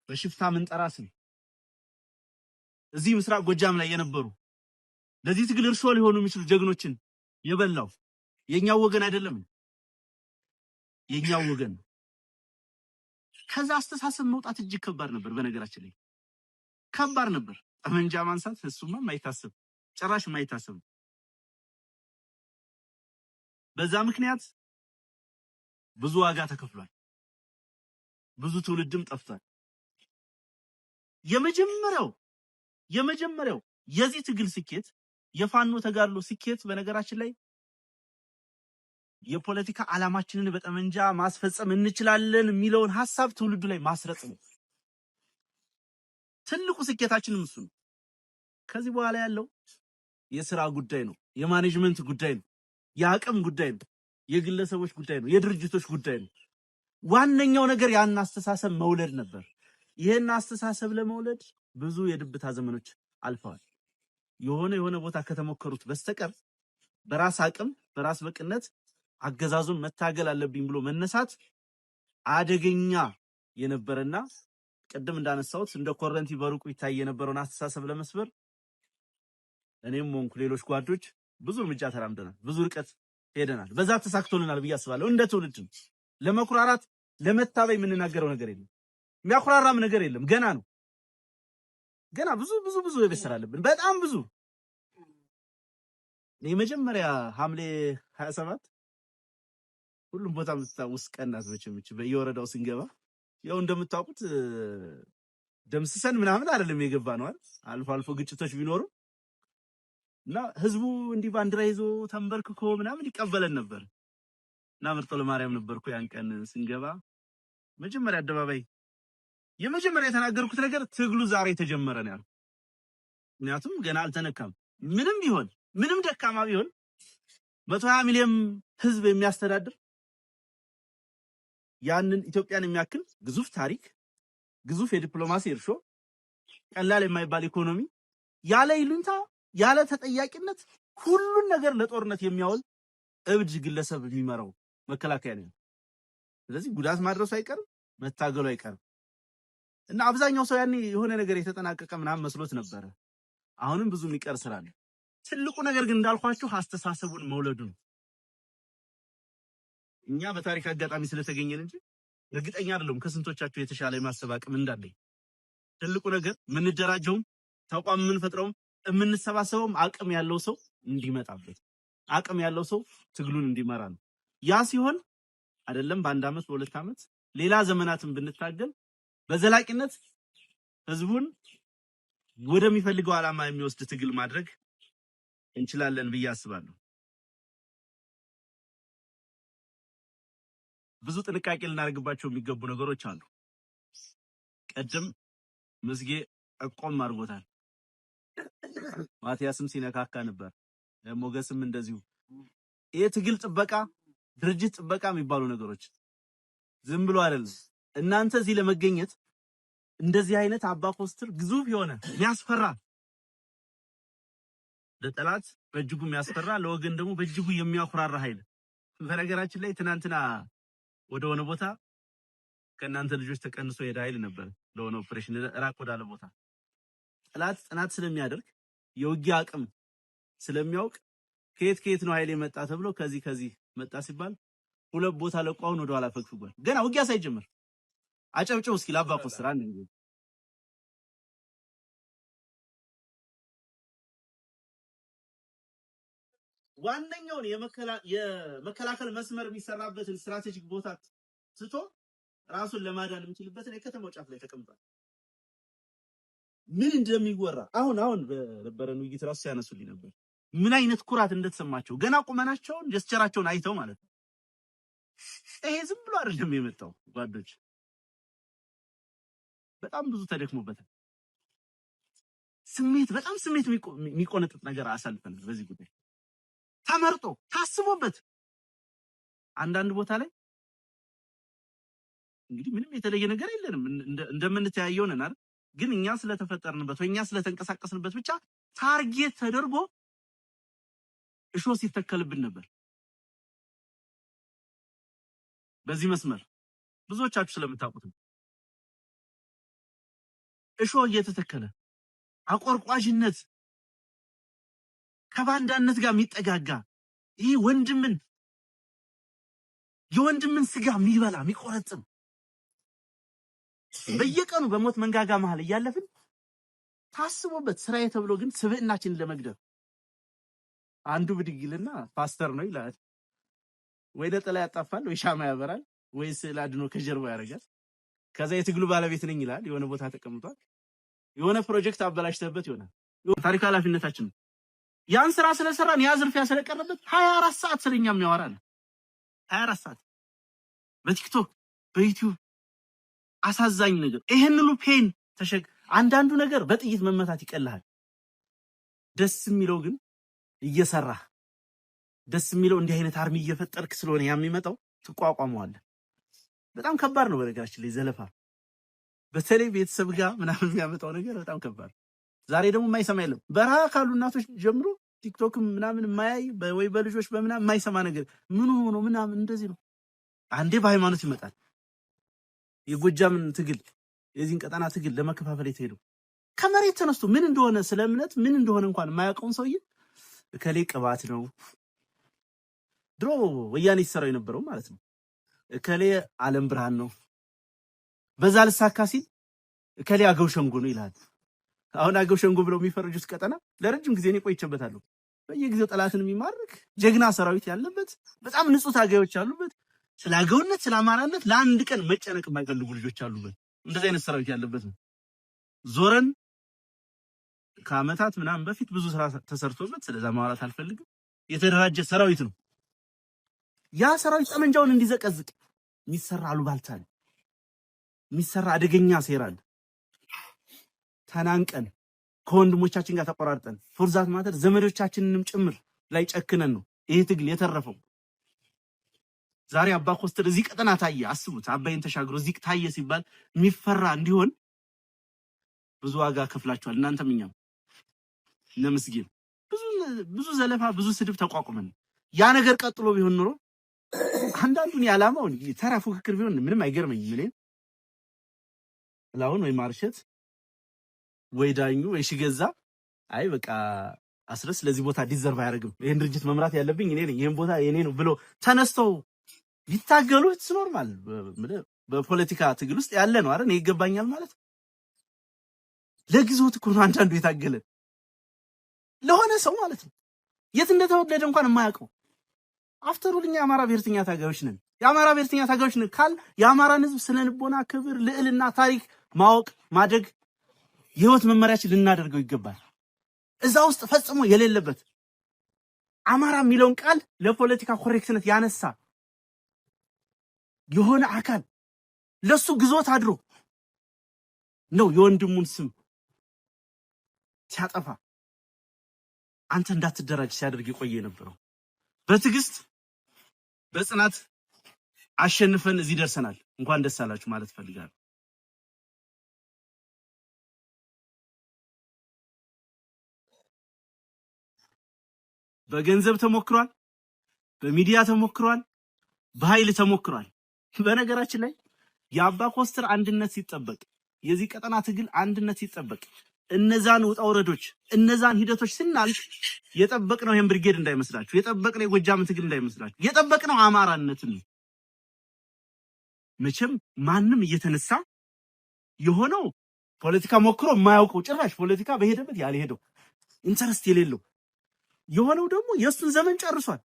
በሽፍታ ምንጠራ ስም እዚህ ምስራቅ ጎጃም ላይ የነበሩ ለዚህ ትግል እርሾ ሊሆኑ የሚችሉ ጀግኖችን የበላው የኛው ወገን አይደለም የኛው ወገን ከዛ አስተሳሰብ መውጣት እጅግ ከባድ ነበር በነገራችን ላይ ከባድ ነበር ጠመንጃ ማንሳት እሱማ ማይታሰብ ጭራሽ ማይታሰብ በዛ ምክንያት ብዙ ዋጋ ተከፍሏል ብዙ ትውልድም ጠፍቷል የመጀመሪያው የዚህ ትግል ስኬት የፋኖ ተጋድሎ ስኬት በነገራችን ላይ የፖለቲካ ዓላማችንን በጠመንጃ ማስፈጸም እንችላለን የሚለውን ሐሳብ ትውልዱ ላይ ማስረጽ ነው ትልቁ ስኬታችንም እሱ ነው ከዚህ በኋላ ያለው የሥራ ጉዳይ ነው የማኔጅመንት ጉዳይ ነው የአቅም ጉዳይ ነው የግለሰቦች ጉዳይ ነው የድርጅቶች ጉዳይ ነው ዋነኛው ነገር ያን አስተሳሰብ መውለድ ነበር ይሄን አስተሳሰብ ለመውለድ ብዙ የድብታ ዘመኖች አልፈዋል የሆነ ቦታ ከተሞከሩት በስተቀር በራስ አቅም በራስ በቅነት አገዛዙን መታገል አለብኝ ብሎ መነሳት አደገኛ የነበረና ቀደም እንዳነሳሁት እንደ ኮረንቲ በሩቁ ይታይ የነበረውን አስተሳሰብ ለመስበር እኔም ሆንኩ ሌሎች ጓዶች ብዙ እርምጃ ተራምደናል ብዙ ርቀት ሄደናል በዛ ተሳክቶልናል ብዬ አስባለሁ እንደ ትውልድ ለመኩራራት ለመታበይ የምንናገረው ነገር የለም የሚያኩራራም ነገር የለም ገና ነው ገና ብዙ የበሰራ አለብን በጣም ብዙ የመጀመሪያ ሐምሌ 27 ሁሉም ቦታ ምትታውስ ቀናት መቼም በየወረዳው ስንገባ ያው እንደምታውቁት ደምስሰን ምናምን አይደለም የገባ ነው አይደል አልፎ ግጭቶች ቢኖሩ እና ህዝቡ እንዲህ ባንዲራ ይዞ ተንበርክኮ ምናምን ይቀበለን ነበር እና ምርጦ ለማርያም ነበርኩ ያን ቀን ስንገባ መጀመሪያ አደባባይ የመጀመሪያ የተናገርኩት ነገር ትግሉ ዛሬ ተጀመረ ነው ያልኩት ምክንያቱም ገና አልተነካም ምንም ቢሆን ምንም ደካማ ቢሆን 120 ሚሊዮን ህዝብ የሚያስተዳድር ያንን ኢትዮጵያን የሚያክል ግዙፍ ታሪክ ግዙፍ የዲፕሎማሲ እርሾ ቀላል የማይባል ኢኮኖሚ ያለ ይሉንታ ያለ ተጠያቂነት ሁሉን ነገር ለጦርነት የሚያውል እብድ ግለሰብ የሚመራው መከላከያ ነው ስለዚህ ጉዳት ማድረሱ አይቀርም መታገሉ አይቀርም እና አብዛኛው ሰው ያኔ የሆነ ነገር የተጠናቀቀ ምናምን መስሎት ነበረ። አሁንም ብዙ የሚቀር ስራ አለ። ትልቁ ነገር ግን እንዳልኳችሁ አስተሳሰቡን መውለዱ ነው። እኛ በታሪክ አጋጣሚ ስለተገኘን እንጂ እርግጠኛ አይደለም ከስንቶቻችሁ የተሻለ የማሰብ አቅም እንዳለኝ። ትልቁ ነገር የምንደራጀውም ተቋም የምንፈጥረውም የምንሰባሰበውም አቅም ያለው ሰው እንዲመጣበት፣ አቅም ያለው ሰው ትግሉን እንዲመራ ነው። ያ ሲሆን አይደለም በአንድ አመት በሁለት አመት ሌላ ዘመናትን ብንታገል በዘላቂነት ህዝቡን ወደሚፈልገው ዓላማ የሚወስድ ትግል ማድረግ እንችላለን ብዬ አስባለሁ። ብዙ ጥንቃቄ ልናደርግባቸው የሚገቡ ነገሮች አሉ። ቀደም ምስጌ ጠቆም አድርጎታል። ማቲያስም ሲነካካ ነበር፣ ሞገስም እንደዚሁ። ይሄ ትግል ጥበቃ፣ ድርጅት ጥበቃ የሚባሉ ነገሮች ዝም ብሎ አይደለም። እናንተ እዚህ ለመገኘት እንደዚህ አይነት አባ ኮስትር ግዙፍ የሆነ የሚያስፈራ ለጠላት በእጅጉ የሚያስፈራ ለወገን ደግሞ በእጅጉ የሚያኩራራ ኃይል። በነገራችን ላይ ትናንትና ወደ ሆነ ቦታ ከእናንተ ልጆች ተቀንሶ ሄደ ኃይል ነበር ለሆነ ኦፕሬሽን ራቅ ወዳለ ቦታ። ጠላት ጥናት ስለሚያደርግ የውጊያ አቅም ስለሚያውቅ ከየት ነው ኃይል የመጣ ተብሎ ከዚህ መጣ ሲባል ሁለት ቦታ ለቋውን ወደ ኋላ ፈግፍጓል። ገና ውጊያ ሳይጀምር አጨብጭቡ እስኪ ለአባ ኮስትር አንድ እንዴ! ዋነኛውን የመከላከል መስመር የሚሰራበትን ስትራቴጂክ ቦታ ትቶ ራሱን ለማዳን የሚችልበትን የከተማው ጫፍ ላይ ተቀምጧል። ምን እንደሚወራ አሁን በነበረን ውይይት ራሱ ሲያነሱልኝ ነበር። ምን አይነት ኩራት እንደተሰማቸው ገና ቁመናቸውን ጀስቸራቸውን አይተው ማለት ነው። ይሄ ዝም ብሎ አይደለም የመጣው ጓዶች፣ በጣም ብዙ ተደክሞበታል። በጣም ስሜት የሚቆነጥጥ ነገር አሳልፈናል። በዚህ ጉዳይ ተመርጦ ታስቦበት አንዳንድ ቦታ ላይ እንግዲህ ምንም የተለየ ነገር የለንም፣ እንደምንተያየው ነን አይደል? ግን እኛ ስለተፈጠርንበት ወይ እኛ ስለተንቀሳቀስንበት ብቻ ታርጌት ተደርጎ እሾ ሲተከልብን ነበር። በዚህ መስመር ብዙዎቻችሁ ስለምታውቁት ነው። እሾ እየተተከለ አቆርቋዥነት ከባንዳነት ጋር የሚጠጋጋ ይህ የወንድምን ስጋ የሚበላ የሚቆረጥም በየቀኑ በሞት መንጋጋ መሃል እያለፍን ታስቦበት ስራዬ ተብሎ ግን ስብዕናችንን ለመግደል አንዱ ብድግልና ፓስተር ነው ይላል። ወይ ለጠላ ያጣፋል፣ ወይ ሻማ ያበራል፣ ወይ ስዕል አድኖ ከጀርባው ያደርጋል። ከዛ የትግሉ ባለቤት ነኝ ይላል። የሆነ ቦታ ተቀምጧል። የሆነ ፕሮጀክት አበላሽተበት ይሆናል። ታሪክ ኃላፊነታችን ነው። ያን ስራ ስለሰራን ያ ዝርፊያ ስለቀረበት 24 ሰዓት ስለኛ የሚያወራ ነው። 24 ሰዓት በቲክቶክ በዩቲዩብ አሳዛኝ ነገር። ይሄን ሁሉ ፔን አንዳንዱ ነገር በጥይት መመታት ይቀልሃል። ደስ የሚለው ግን እየሰራ ደስ የሚለው እንዲህ አይነት አርሚ እየፈጠርክ ስለሆነ የሚመጣው ትቋቋመዋለህ። በጣም ከባድ ነው በነገራችን ላይ ዘለፋ፣ በተለይ ቤተሰብ ጋር ምናምን የሚያመጣው ነገር በጣም ከባድ። ዛሬ ደግሞ የማይሰማ የለም። በረሃ ካሉ እናቶች ጀምሮ ቲክቶክም ምናምን የማያይ ወይ በልጆች በምናምን የማይሰማ ነገር ምን ሆኖ ምናምን እንደዚህ ነው። አንዴ በሃይማኖት ይመጣል። የጎጃምን ትግል የዚህን ቀጠና ትግል ለመከፋፈል የተሄደው ከመሬት ተነስቶ ምን እንደሆነ ስለ እምነት ምን እንደሆነ እንኳን የማያውቀውን ሰውዬ እከሌ ቅባት ነው ድሮ ወያኔ ሲሰራው የነበረው ማለት ነው። እከሌ ዓለም ብርሃን ነው፣ በዛ ልሳካ ሲል እከሌ አገው ሸንጎ ነው ይላል። አሁን አገው ሸንጎ ብለው የሚፈርጁት ቀጠና ለረጅም ጊዜ ነው ቆይቼበታለሁ። በየጊዜው ጠላትን የሚማርክ ጀግና ሰራዊት ያለበት በጣም ንጹህ ታጋዮች ያሉበት ስለ አገውነት ስለ አማራነት ለአንድ ቀን መጨነቅ የማይፈልጉ ልጆች አሉበት። እንደዚህ አይነት ሰራዊት ያለበት ነው። ዞረን ከአመታት ምናምን በፊት ብዙ ስራ ተሰርቶበት ስለዛ ማውራት አልፈልግም። የተደራጀ ሰራዊት ነው። ያ ሰራዊት ጠመንጃውን እንዲዘቀዝቅ የሚሰራ አሉባልታ ነው፣ የሚሰራ አደገኛ ሴራ ነው። ተናንቀን ከወንድሞቻችን ጋር ተቆራርጠን ፎርዛት ማተር ዘመዶቻችንንም ጭምር ላይ ጨክነን ነው ይሄ ትግል የተረፈው። ዛሬ አባ ኮስትር እዚህ ቀጠና ታየ። አስቡት፣ አባይን ተሻግሮ እዚህ ታየ ሲባል የሚፈራ እንዲሆን ብዙ ዋጋ ከፍላችኋል። እናንተም እኛም ለምስጊን ብዙ ዘለፋ ብዙ ስድብ ተቋቁመን ያ ነገር ቀጥሎ ቢሆን ኖሮ አንዳንዱን ያላማውን ተራ ፉክክር ቢሆን ምንም አይገርመኝም። ጥላሁን ወይ ማርሸት ወይ ዳኙ ወይ ሽገዛ አይ በቃ አስረስ ለዚህ ቦታ ዲዘርቭ አያደርግም፣ ይሄን ድርጅት መምራት ያለብኝ እኔ ነኝ፣ ይሄን ቦታ የኔ ነው ብሎ ተነስተው ቢታገሉ ኖርማል በፖለቲካ ትግል ውስጥ ያለ ነው አይደል? ይገባኛል ማለት ለጊዜው እኮ ነው አንዳንዱ የታገለ ለሆነ ሰው ማለት ነው የት እንደተወለደ እንኳን የማያውቀው። አፍተሩልኛ የአማራ ብሔርተኛ ታጋዮች ነን። የአማራ ብሔርተኛ ታጋዮች ነን ካል የአማራን ህዝብ ስነ ልቦና፣ ክብር፣ ልዕልና፣ ታሪክ ማወቅ ማደግ የህይወት መመሪያችን ልናደርገው ይገባል። እዛ ውስጥ ፈጽሞ የሌለበት አማራ የሚለውን ቃል ለፖለቲካ ኮሬክትነት ያነሳ የሆነ አካል ለሱ ግዞት አድሮ ነው የወንድሙን ስም ሲያጠፋ አንተ እንዳትደራጅ ሲያደርግ የቆየ የነበረው። በትዕግስት በጽናት አሸንፈን እዚህ ደርሰናል። እንኳን ደስ አላችሁ ማለት ፈልጋለሁ። በገንዘብ ተሞክሯል፣ በሚዲያ ተሞክሯል፣ በኃይል ተሞክሯል። በነገራችን ላይ የአባ ኮስተር አንድነት ሲጠበቅ፣ የዚህ ቀጠና ትግል አንድነት ሲጠበቅ፣ እነዛን ውጣ ውረዶች እነዛን ሂደቶች ስናልፍ የጠበቅነው ይሄን ብርጌድ እንዳይመስላችሁ፣ የጠበቅነው የጎጃም ትግል እንዳይመስላችሁ፣ የጠበቅነው አማራነትን ነው። መቼም ማንም እየተነሳ የሆነው ፖለቲካ ሞክሮ የማያውቀው ጭራሽ ፖለቲካ በሄደበት ያልሄደው ኢንተረስት የሌለው የሆነው ደግሞ የሱን ዘመን ጨርሷል።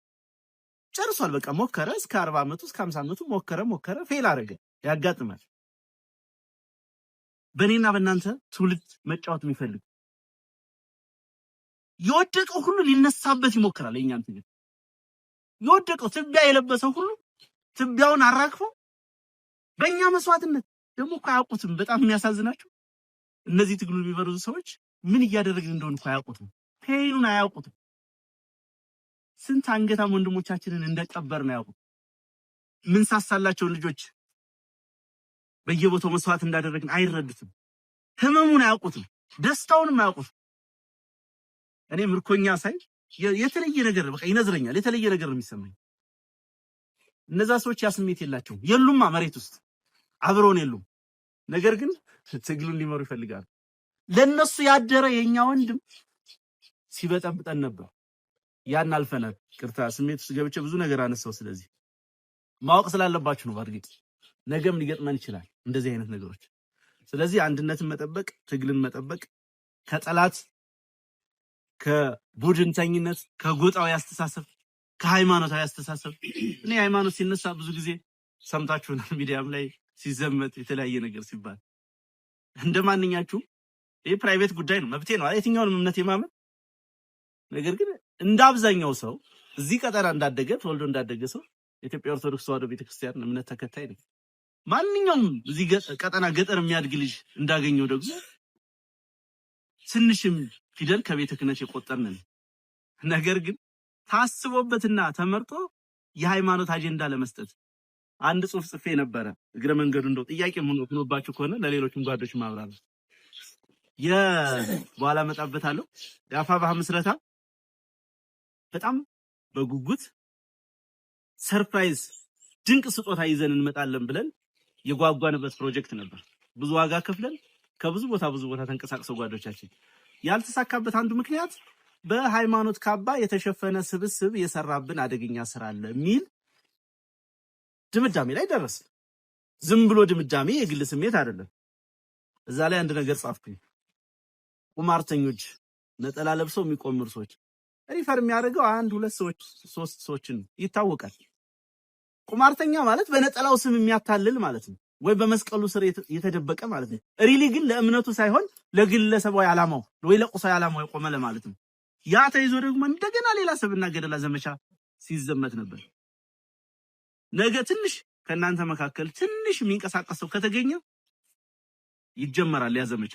በቃ ሞከረ፣ እስከ 40 ዓመቱ እስከ 50 ዓመቱ ሞከረ፣ ፌል አደረገ። ያጋጥማል። በእኔና በእናንተ ትውልድ መጫወት የሚፈልግ የወደቀው ሁሉ ሊነሳበት ይሞክራል። የኛን ትግል የወደቀው ትቢያ የለበሰው ሁሉ ትቢያውን አራግፎ በእኛ መስዋዕትነት ደግሞ እኮ አያውቁትም። በጣም የሚያሳዝናቸው እነዚህ ትግሉ የሚበሩት ሰዎች ምን እያደረግን እንደሆነ እኮ አያውቁትም። ፔኑን አያውቁትም። ስንት አንገታም ወንድሞቻችንን እንደቀበርን አያውቁት። ምን ሳሳላቸው ልጆች በየቦታው መስዋዕት እንዳደረግን አይረዱትም። ህመሙን አያውቁትም። ደስታውንም አያውቁትም። እኔ ምርኮኛ ሳይ የተለየ ነገር በቃ ይነዝረኛል። የተለየ ነገር ነው የሚሰማኝ። እነዛ ሰዎች ያ ስሜት የላቸውም። የሉማ መሬት ውስጥ አብረውን የሉም። ነገር ግን ትግሉን ሊመሩ ይፈልጋሉ። ለነሱ ያደረ የኛ ወንድም ሲበጠብጠን ነበር። ያን አልፈናል። ቅርታ ስሜት ውስጥ ገብቼ ብዙ ነገር አነሳው። ስለዚህ ማወቅ ስላለባችሁ ነው። በእርግጥ ነገም ሊገጥመን ይችላል እንደዚህ አይነት ነገሮች። ስለዚህ አንድነትን መጠበቅ፣ ትግልን መጠበቅ፣ ከጠላት ከቡድንተኝነት፣ ከጎጣዊ አስተሳሰብ፣ ከሃይማኖታዊ አስተሳሰብ። እኔ ሃይማኖት ሲነሳ ብዙ ጊዜ ሰምታችሁናል፣ ሚዲያም ላይ ሲዘመት የተለያየ ነገር ሲባል እንደማንኛችሁ ይሄ ፕራይቬት ጉዳይ ነው፣ መብቴ ነው የትኛውንም እምነት የማመን። ነገር ግን እንደ አብዛኛው ሰው እዚህ ቀጠና እንዳደገ ተወልዶ እንዳደገ ሰው የኢትዮጵያ ኦርቶዶክስ ተዋሕዶ ቤተክርስቲያን እምነት ተከታይ ነኝ። ማንኛውም እዚህ ቀጠና ገጠር የሚያድግ ልጅ እንዳገኘው ደግሞ ትንሽም ፊደል ከቤተ ክህነት የቆጠርን። ነገር ግን ታስቦበትና ተመርጦ የሃይማኖት አጀንዳ ለመስጠት አንድ ጽሑፍ ጽፌ ነበረ። እግረ መንገዱ እንደው ጥያቄ ሆኖባችሁ ከሆነ ለሌሎችም ጓዶች ማብራራት በኋላ መጣበታለሁ። የአፋብኃ ምስረታ በጣም በጉጉት ሰርፕራይዝ ድንቅ ስጦታ ይዘን እንመጣለን ብለን የጓጓንበት ፕሮጀክት ነበር። ብዙ ዋጋ ከፍለን ከብዙ ቦታ ተንቀሳቅሰው ጓዶቻችን ያልተሳካበት አንዱ ምክንያት በሃይማኖት ካባ የተሸፈነ ስብስብ የሰራብን አደገኛ ስራ አለ የሚል ድምዳሜ ላይ ደረስን። ዝም ብሎ ድምዳሜ የግል ስሜት አይደለም። እዛ ላይ አንድ ነገር ጻፍኩኝ። ቁማርተኞች፣ ነጠላ ለብሰው የሚቆምሩ ሰዎች ሪፈር የሚያደርገው 1 2 ሰዎች 3 ሰዎችን ይታወቃል። ቁማርተኛ ማለት በነጠላው ስም የሚያታልል ማለት ነው፣ ወይ በመስቀሉ ስር የተደበቀ ማለት ነው። ሪሊ ግን ለእምነቱ ሳይሆን ለግለሰባዊ ዓላማው ወይ ለቁሳዊ ዓላማው የቆመ ለማለት ነው። ያ ተይዞ ደግሞ እንደገና ሌላ ሰብና ገደላ ዘመቻ ሲዘመት ነበር። ነገ ትንሽ ከናንተ መካከል ትንሽ የሚንቀሳቀሰው ከተገኘ ይጀመራል ያ ዘመቻ።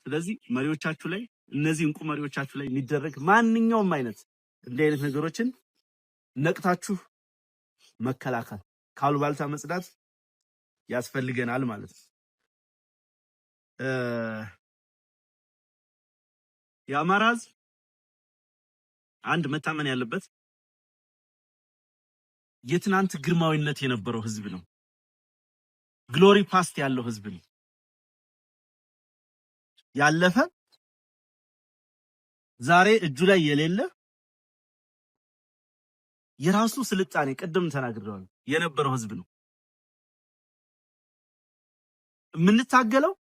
ስለዚህ መሪዎቻችሁ ላይ እነዚህ እንቁ መሪዎቻችሁ ላይ የሚደረግ ማንኛውም አይነት እንዲህ አይነት ነገሮችን ነቅታችሁ መከላከል፣ ካሉባልታ መጽዳት ያስፈልገናል ማለት ነው። የአማራ ሕዝብ አንድ መታመን ያለበት የትናንት ግርማዊነት የነበረው ሕዝብ ነው። ግሎሪ ፓስት ያለው ሕዝብ ነው። ያለፈ ዛሬ እጁ ላይ የሌለ የራሱ ስልጣኔ ቅድም ተናግረዋል የነበረው ህዝብ ነው። የምንታገለው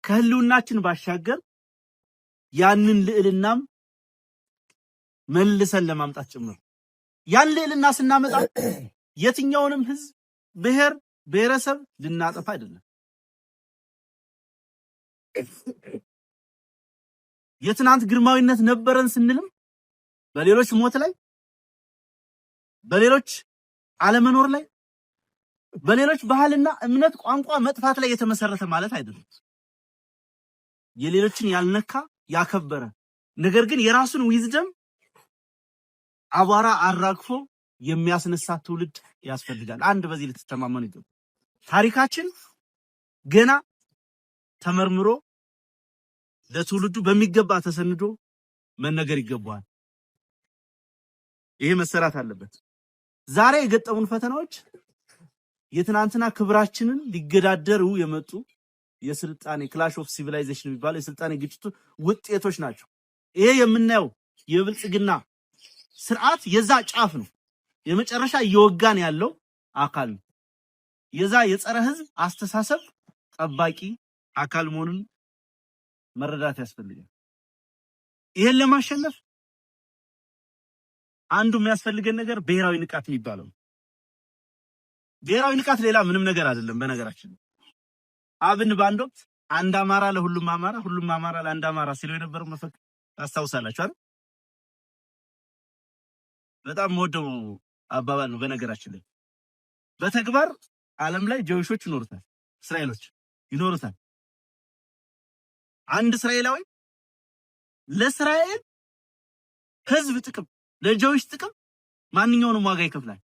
ከህልውናችን ባሻገር ያንን ልዕልናም መልሰን ለማምጣት ጭምር። ያን ልዕልና ስናመጣ የትኛውንም ህዝብ ብሔረሰብ ልናጠፋ አይደለም። የትናንት ግርማዊነት ነበረን ስንልም በሌሎች ሞት ላይ፣ በሌሎች አለመኖር ላይ፣ በሌሎች ባህልና እምነት ቋንቋ መጥፋት ላይ የተመሰረተ ማለት አይደለም። የሌሎችን ያልነካ ያከበረ ነገር ግን የራሱን ዊዝደም አቧራ አራግፎ የሚያስነሳ ትውልድ ያስፈልጋል። አንድ በዚህ ልትተማመኑ ይገባል። ታሪካችን ገና ተመርምሮ ለትውልዱ በሚገባ ተሰንዶ መነገር ይገባዋል። ይሄ መሰራት አለበት። ዛሬ የገጠሙን ፈተናዎች የትናንትና ክብራችንን ሊገዳደሩ የመጡ የስልጣኔ ክላሽ ኦፍ ሲቪላይዜሽን የሚባለው የስልጣኔ ግጭቱ ውጤቶች ናቸው። ይሄ የምናየው የብልጽግና ስርዓት የዛ ጫፍ ነው። የመጨረሻ እየወጋን ያለው አካል ነው። የዛ የጸረ ህዝብ አስተሳሰብ ጠባቂ አካል መሆኑን መረዳት ያስፈልጋል። ይሄን ለማሸነፍ አንዱ የሚያስፈልገን ነገር ብሔራዊ ንቃት የሚባለው። ብሔራዊ ንቃት ሌላ ምንም ነገር አይደለም። በነገራችን አብን ባንድ ወቅት አንድ አማራ ለሁሉም አማራ፣ ሁሉም አማራ ለአንድ አማራ ሲለው የነበረው መፈክር ታስታውሳላችሁ አይደል? በጣም ወደው አባባል ነው። በነገራችን ላይ በተግባር ዓለም ላይ ጀዊሾች ይኖሩታል፣ እስራኤሎች ይኖሩታል። አንድ እስራኤላዊ ለእስራኤል ህዝብ ጥቅም፣ ለጀዊሽ ጥቅም ማንኛውንም ዋጋ ይከፍላል።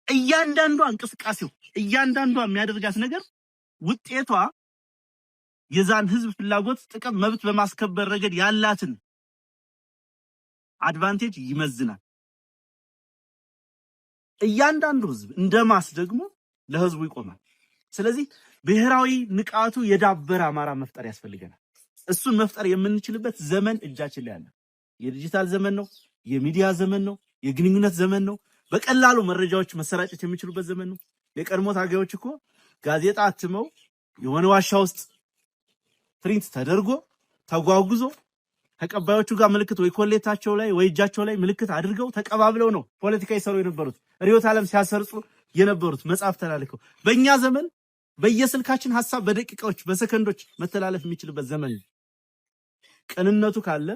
እያንዳንዷ እንቅስቃሴው፣ እያንዳንዷ የሚያደርጋት ነገር ውጤቷ የዛን ህዝብ ፍላጎት፣ ጥቅም፣ መብት በማስከበር ረገድ ያላትን አድቫንቴጅ ይመዝናል። እያንዳንዱ ህዝብ እንደማስ ደግሞ ለህዝቡ ይቆማል። ስለዚህ ብሔራዊ ንቃቱ የዳበረ አማራ መፍጠር ያስፈልገናል። እሱን መፍጠር የምንችልበት ዘመን እጃችን ላይ አለ። የዲጂታል ዘመን ነው፣ የሚዲያ ዘመን ነው፣ የግንኙነት ዘመን ነው። በቀላሉ መረጃዎች መሰራጨት የሚችሉበት ዘመን ነው። የቀድሞ ታጋዮች እኮ ጋዜጣ አትመው የሆነ ዋሻ ውስጥ ፕሪንት ተደርጎ ተጓጉዞ ተቀባዮቹ ጋር ምልክት ወይ ኮሌታቸው ላይ ወይ እጃቸው ላይ ምልክት አድርገው ተቀባብለው ነው ፖለቲካ ይሰሩ የነበሩት፣ ሪዮት ዓለም ሲያሰርጹ የነበሩት፣ መጽሐፍ ተላልከው። በእኛ ዘመን በየስልካችን ሐሳብ በደቂቃዎች በሰከንዶች መተላለፍ የሚችልበት ዘመን ነው። ቅንነቱ ካለ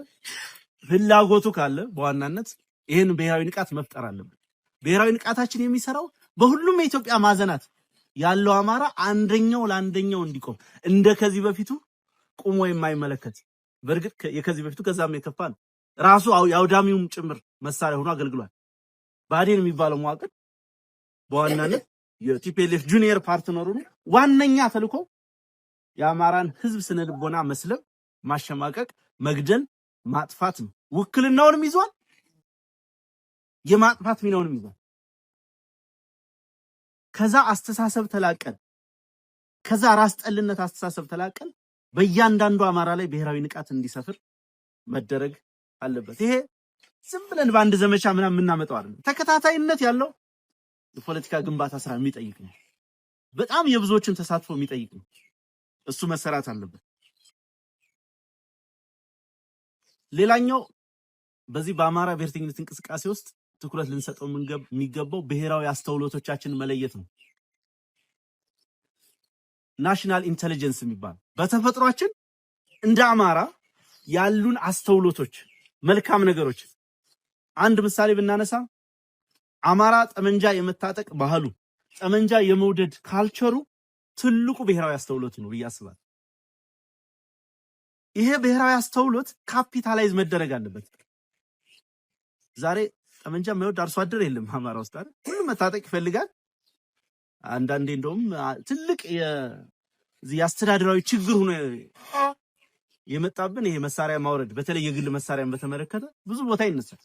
ፍላጎቱ ካለ በዋናነት ይሄን ብሔራዊ ንቃት መፍጠር አለበት። ብሔራዊ ንቃታችን የሚሰራው በሁሉም የኢትዮጵያ ማዕዘናት ያለው አማራ አንደኛው ለአንደኛው እንዲቆም እንደ ከዚህ በፊቱ ቁሞ የማይመለከት፣ በእርግጥ የከዚህ በፊቱ ከዛም የከፋ ነው። ራሱ የአውዳሚውም ጭምር መሳሪያ ሆኖ አገልግሏል። ብአዴን የሚባለው መዋቅር በዋናነት የቲፒኤልኤፍ ጁኒየር ፓርትነሩ ዋነኛ ተልዕኮ የአማራን ህዝብ ስነ ልቦና መስለብ፣ ማሸማቀቅ፣ መግደል፣ ማጥፋት ነው። ውክልናውንም ይዟል፣ የማጥፋት ሚናውንም ይዟል። ከዛ አስተሳሰብ ተላቀን፣ ከዛ ራስ ጠልነት አስተሳሰብ ተላቀን በእያንዳንዱ አማራ ላይ ብሔራዊ ንቃት እንዲሰፍር መደረግ አለበት። ይሄ ዝም ብለን በአንድ ዘመቻ ምናምን የምናመጣው አይደለም። ተከታታይነት ያለው የፖለቲካ ግንባታ ስራ የሚጠይቅ ነው። በጣም የብዙዎችን ተሳትፎ የሚጠይቅ ነው። እሱ መሰራት አለበት። ሌላኛው በዚህ በአማራ ብሔርተኝነት እንቅስቃሴ ውስጥ ትኩረት ልንሰጠው የሚገባው ብሔራዊ አስተውሎቶቻችን መለየት ነው። ናሽናል ኢንተለጀንስ የሚባል በተፈጥሯችን እንደ አማራ ያሉን አስተውሎቶች፣ መልካም ነገሮች አንድ ምሳሌ ብናነሳ አማራ ጠመንጃ የመታጠቅ ባህሉ፣ ጠመንጃ የመውደድ ካልቸሩ ትልቁ ብሔራዊ አስተውሎት ነው ብዬ አስባለሁ። ይሄ ብሔራዊ አስተውሎት ካፒታላይዝ መደረግ አለበት። ዛሬ ጠመንጃ የማይወድ አርሶ አደር የለም አማራ ውስጥ አይደል? ሁሉም መታጠቅ ይፈልጋል። አንዳንዴ እንደውም ትልቅ የአስተዳደራዊ ችግር ሆኖ የመጣብን ይሄ መሳሪያ ማውረድ፣ በተለይ የግል መሳሪያን በተመለከተ ብዙ ቦታ ይነሳል።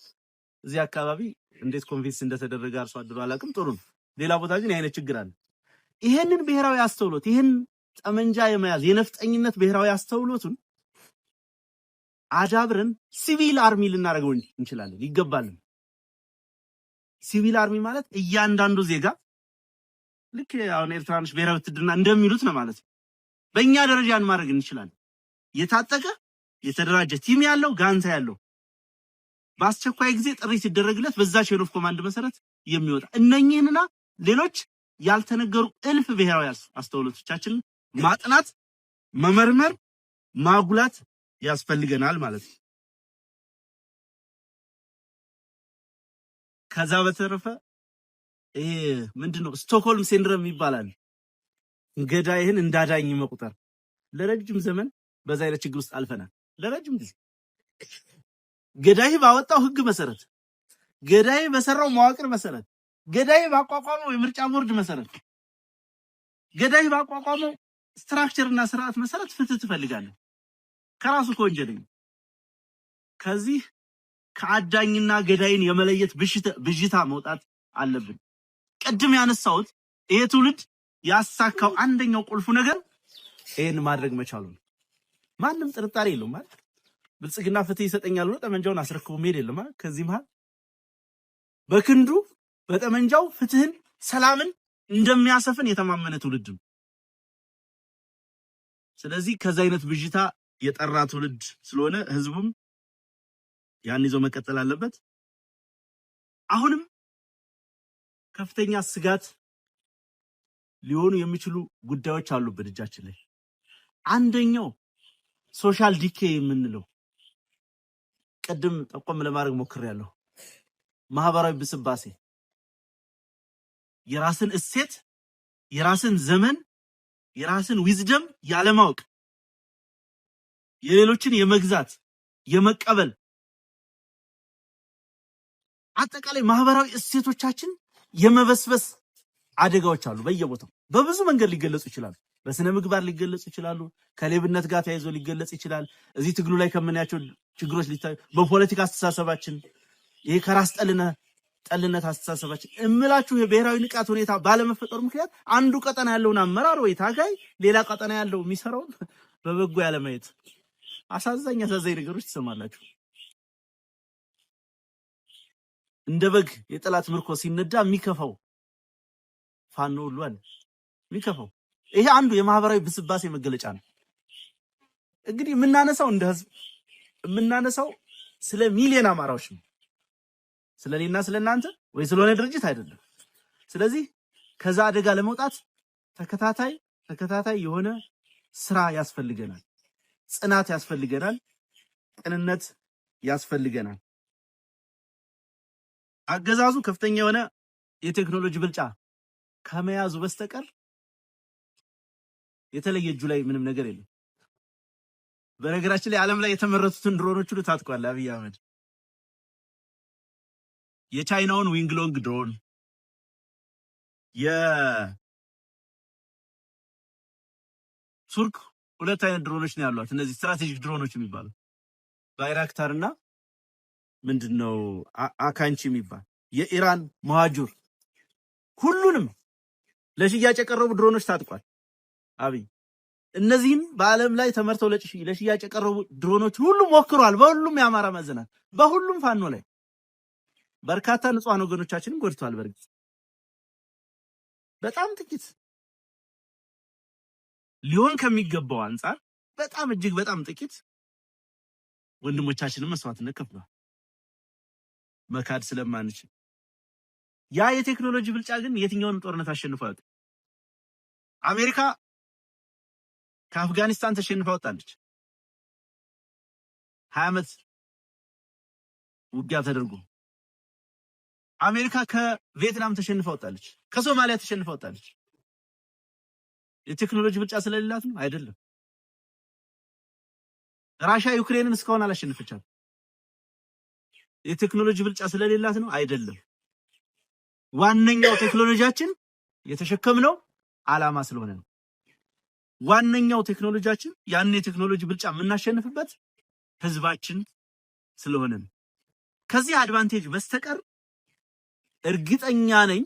እዚህ አካባቢ እንዴት ኮንቪንስ እንደተደረገ አርሶ አደሩ አላውቅም፣ ጥሩ ነው። ሌላ ቦታ ግን የአይነት ችግር አለ። ይሄንን ብሔራዊ አስተውሎት፣ ይሄን ጠመንጃ የመያዝ የነፍጠኝነት ብሔራዊ አስተውሎቱን አዳብረን ሲቪል አርሚ ልናደርገው እንችላለን፣ ይገባል። ሲቪል አርሚ ማለት እያንዳንዱ ዜጋ ልክ አሁን ኤርትራኖች ብሔራዊ ውትድርና እንደሚሉት ነው ማለት ነው። በእኛ ደረጃን ማድረግ እንችላለን። የታጠቀ የተደራጀ ቲም ያለው ጋንታ ያለው በአስቸኳይ ጊዜ ጥሪ ሲደረግለት በዛ ቼን ኦፍ ኮማንድ መሰረት የሚወጣ እነኚህንና ሌሎች ያልተነገሩ እልፍ ብሔራዊ አስተውሎቶቻችንን ማጥናት፣ መመርመር፣ ማጉላት ያስፈልገናል ማለት ነው። ከዛ በተረፈ ይሄ ምንድነው ስቶክሆልም ሲንድሮም ይባላል። ገዳይህን እንዳዳኝ መቁጠር። ለረጅም ዘመን በዛ አይነት ችግር ውስጥ አልፈናል። ለረጅም ጊዜ ገዳይ ባወጣው ህግ መሰረት፣ ገዳይ በሰራው መዋቅር መሰረት፣ ገዳይ ባቋቋመው የምርጫ ቦርድ መሰረት፣ ገዳይ ባቋቋመው ስትራክቸርና ስርዓት መሰረት ፍትህ ትፈልጋለህ ከራሱ ከወንጀለኛ። ከዚህ ከአዳኝና ገዳይን የመለየት ብዥታ መውጣት አለብን። ቅድም ያነሳሁት ይሄ ትውልድ ያሳካው አንደኛው ቁልፉ ነገር ይሄን ማድረግ መቻሉ ነው። ማንም ጥርጣሬ የለውም ማለት ብልጽግና ፍትህ ይሰጠኛል ብሎ ጠመንጃውን አስረክቦ መሄድ የለም ማለት ከዚህ መሃል በክንዱ በጠመንጃው ፍትህን፣ ሰላምን እንደሚያሰፍን የተማመነ ትውልድ ነው። ስለዚህ ከዛ አይነት ብዥታ የጠራ ትውልድ ስለሆነ ህዝቡም ያን ይዞ መቀጠል አለበት። አሁንም ከፍተኛ ስጋት ሊሆኑ የሚችሉ ጉዳዮች አሉበት እጃችን ላይ። አንደኛው ሶሻል ዲኬ የምንለው ቅድም ጠቆም ለማድረግ ሞክሬያለሁ። ማህበራዊ ብስባሴ፣ የራስን እሴት፣ የራስን ዘመን፣ የራስን ዊዝደም ያለማወቅ፣ የሌሎችን የመግዛት የመቀበል አጠቃላይ ማህበራዊ እሴቶቻችን የመበስበስ አደጋዎች አሉ በየቦታው። በብዙ መንገድ ሊገለጹ ይችላሉ። በስነ ምግባር ሊገለጹ ይችላሉ። ከሌብነት ጋር ተያይዞ ሊገለጽ ይችላል። እዚህ ትግሉ ላይ ከምናያቸው ችግሮች ሊታዩ፣ በፖለቲካ አስተሳሰባችን፣ ይሄ ከራስ ጠልነት አስተሳሰባችን እምላችሁ የብሔራዊ ንቃት ሁኔታ ባለመፈጠሩ ምክንያት አንዱ ቀጠና ያለውን አመራር ወይ ታጋይ ሌላ ቀጠና ያለው የሚሰራውን በበጎ ያለማየት አሳዛኝ ነገሮች ትሰማላችሁ። እንደ በግ የጠላት ምርኮ ሲነዳ የሚከፋው ፋኖ ሁሉ አለ የሚከፋው። ይሄ አንዱ የማህበራዊ ብስባሴ መገለጫ ነው። እንግዲህ የምናነሳው እንደ ህዝብ የምናነሳው ስለ ሚሊዮን አማራዎች ነው። ስለኔና ስለናንተ ወይ ስለሆነ ድርጅት አይደለም። ስለዚህ ከዛ አደጋ ለመውጣት ተከታታይ የሆነ ስራ ያስፈልገናል። ጽናት ያስፈልገናል። ቅንነት ያስፈልገናል። አገዛዙ ከፍተኛ የሆነ የቴክኖሎጂ ብልጫ ከመያዙ በስተቀር የተለየ እጁ ላይ ምንም ነገር የለም። በነገራችን ላይ ዓለም ላይ የተመረቱትን ድሮኖች ሁሉ ታጥቋል አብይ አህመድ። የቻይናውን ዊንግሎንግ ድሮን፣ የቱርክ ሁለት አይነት ድሮኖች ነው ያሏት። እነዚህ ስትራቴጂክ ድሮኖች የሚባሉ ባይራክታርና ምንድነው አካንቺ የሚባል የኢራን መዋጁር፣ ሁሉንም ለሽያጭ የቀረቡ ድሮኖች ታጥቋል አብይ። እነዚህም በዓለም ላይ ተመርተው ለሽያጭ የቀረቡ ድሮኖች ሁሉም ሞክሯል። በሁሉም የአማራ ማዘናት፣ በሁሉም ፋኖ ላይ በርካታ ንጹሃን ወገኖቻችንን ጎድቷል። በርግጥ በጣም ጥቂት ሊሆን ከሚገባው አንፃር በጣም እጅግ በጣም ጥቂት ወንድሞቻችንን መስዋዕትነት ከፍሏል። መካድ ስለማንችል ያ የቴክኖሎጂ ብልጫ ግን የትኛውንም ጦርነት አሸንፏል። አሜሪካ ከአፍጋኒስታን ተሸንፋ ወጣለች። 20 ዓመት ውጊያ ተደርጎ አሜሪካ ከቪየትናም ተሸንፋ ወጣለች። ከሶማሊያ ተሸንፋ ወጣለች። የቴክኖሎጂ ብልጫ ስለሌላት ነው አይደለም። ራሻ ዩክሬንን እስካሁን አላሸነፈቻትም። የቴክኖሎጂ ብልጫ ስለሌላት ነው አይደለም። ዋነኛው ቴክኖሎጂያችን የተሸከምነው ዓላማ ስለሆነ ነው። ዋነኛው ቴክኖሎጂያችን ያን የቴክኖሎጂ ብልጫ የምናሸንፍበት ህዝባችን ስለሆነ ነው። ከዚህ አድቫንቴጅ በስተቀር እርግጠኛ ነኝ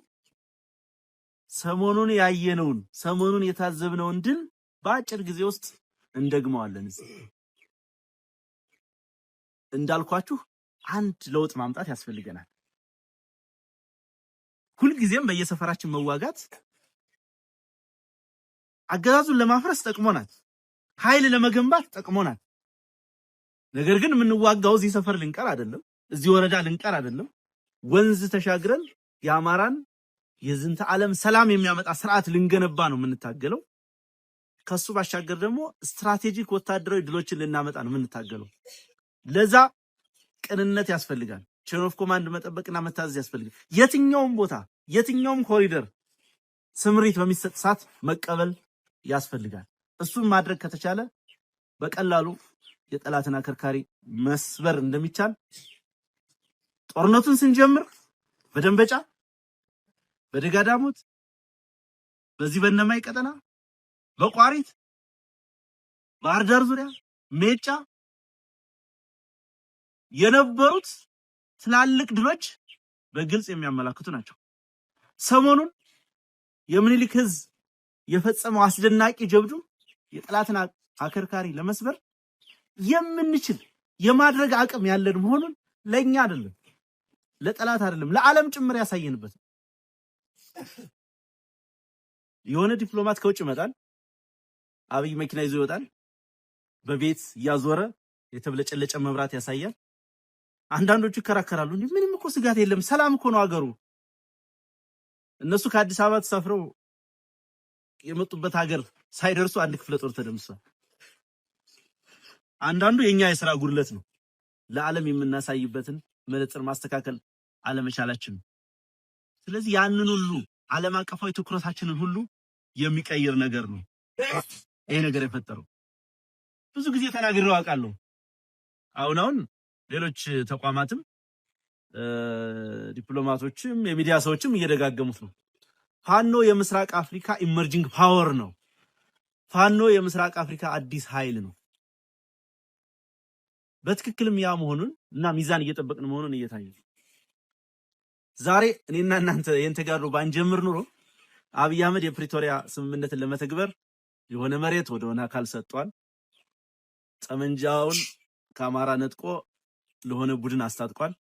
ሰሞኑን ያየነውን ሰሞኑን የታዘብነውን ድል በአጭር ጊዜ ውስጥ እንደግመዋለን። እንዳልኳችሁ አንድ ለውጥ ማምጣት ያስፈልገናል። ሁልጊዜም በየሰፈራችን መዋጋት አገዛዙን ለማፍረስ ጠቅሞናል፣ ኃይል ለመገንባት ጠቅሞናል። ነገር ግን የምንዋጋው እዚህ ሰፈር ልንቀር አይደለም፣ እዚህ ወረዳ ልንቀር አይደለም። ወንዝ ተሻግረን የአማራን የዝንተ ዓለም ሰላም የሚያመጣ ስርዓት ልንገነባ ነው የምንታገለው። ከሱ ባሻገር ደግሞ ስትራቴጂክ ወታደራዊ ድሎችን ልናመጣ ነው የምንታገለው። ለዛ ቅንነት ያስፈልጋል። ቼን ኦፍ ኮማንድ መጠበቅና መታዘዝ ያስፈልጋል። የትኛውም ቦታ የትኛውም ኮሪደር ስምሪት በሚሰጥ ሰዓት መቀበል ያስፈልጋል። እሱን ማድረግ ከተቻለ በቀላሉ የጠላትን አከርካሪ መስበር እንደሚቻል ጦርነቱን ስንጀምር በደንበጫ፣ በደጋዳሞት፣ በዚህ በእነማይ ቀጠና፣ በቋሪት፣ ባህር ዳር ዙሪያ፣ ሜጫ የነበሩት ትላልቅ ድሎች በግልጽ የሚያመላክቱ ናቸው። ሰሞኑን የምኒልክ ህዝብ የፈጸመው አስደናቂ ጀብዱ የጠላትን አከርካሪ ለመስበር የምንችል የማድረግ አቅም ያለን መሆኑን ለኛ አይደለም ለጠላት አይደለም ለዓለም ጭምር ያሳየንበት። የሆነ ዲፕሎማት ከውጭ ይመጣል፣ አብይ መኪና ይዞ ይወጣል፣ በቤት ያዞረ የተብለጨለጨ መብራት ያሳያል። አንዳንዶቹ ይከራከራሉ፣ ምንም እኮ ስጋት የለም ሰላም እኮ ነው አገሩ። እነሱ ከአዲስ አበባ ተሳፍረው የመጡበት ሀገር ሳይደርሱ አንድ ክፍለ ጦር ተደምሷል። አንዳንዱ የኛ የሥራ ጉድለት ነው፣ ለዓለም የምናሳይበትን መነጽር ማስተካከል አለመቻላችን። ስለዚህ ያንን ሁሉ ዓለም አቀፋዊ ትኩረታችንን ሁሉ የሚቀይር ነገር ነው ይሄ ነገር የፈጠረው። ብዙ ጊዜ ተናግሬው አውቃለሁ። አሁን ሌሎች ተቋማትም ዲፕሎማቶችም የሚዲያ ሰዎችም እየደጋገሙት ነው። ፋኖ የምስራቅ አፍሪካ ኢመርጂንግ ፓወር ነው። ፋኖ የምስራቅ አፍሪካ አዲስ ኃይል ነው። በትክክልም ያ መሆኑን እና ሚዛን እየጠበቅን መሆኑን እየታየ ነው። ዛሬ እኔና እናንተ ይሄን ተጋድሎ ባንጀምር ኑሮ አብይ አህመድ የፕሪቶሪያ ስምምነትን ለመተግበር የሆነ መሬት ወደሆነ አካል ሰጥቷል። ጠመንጃውን ከአማራ ነጥቆ ለሆነ ቡድን አስታጥቋል።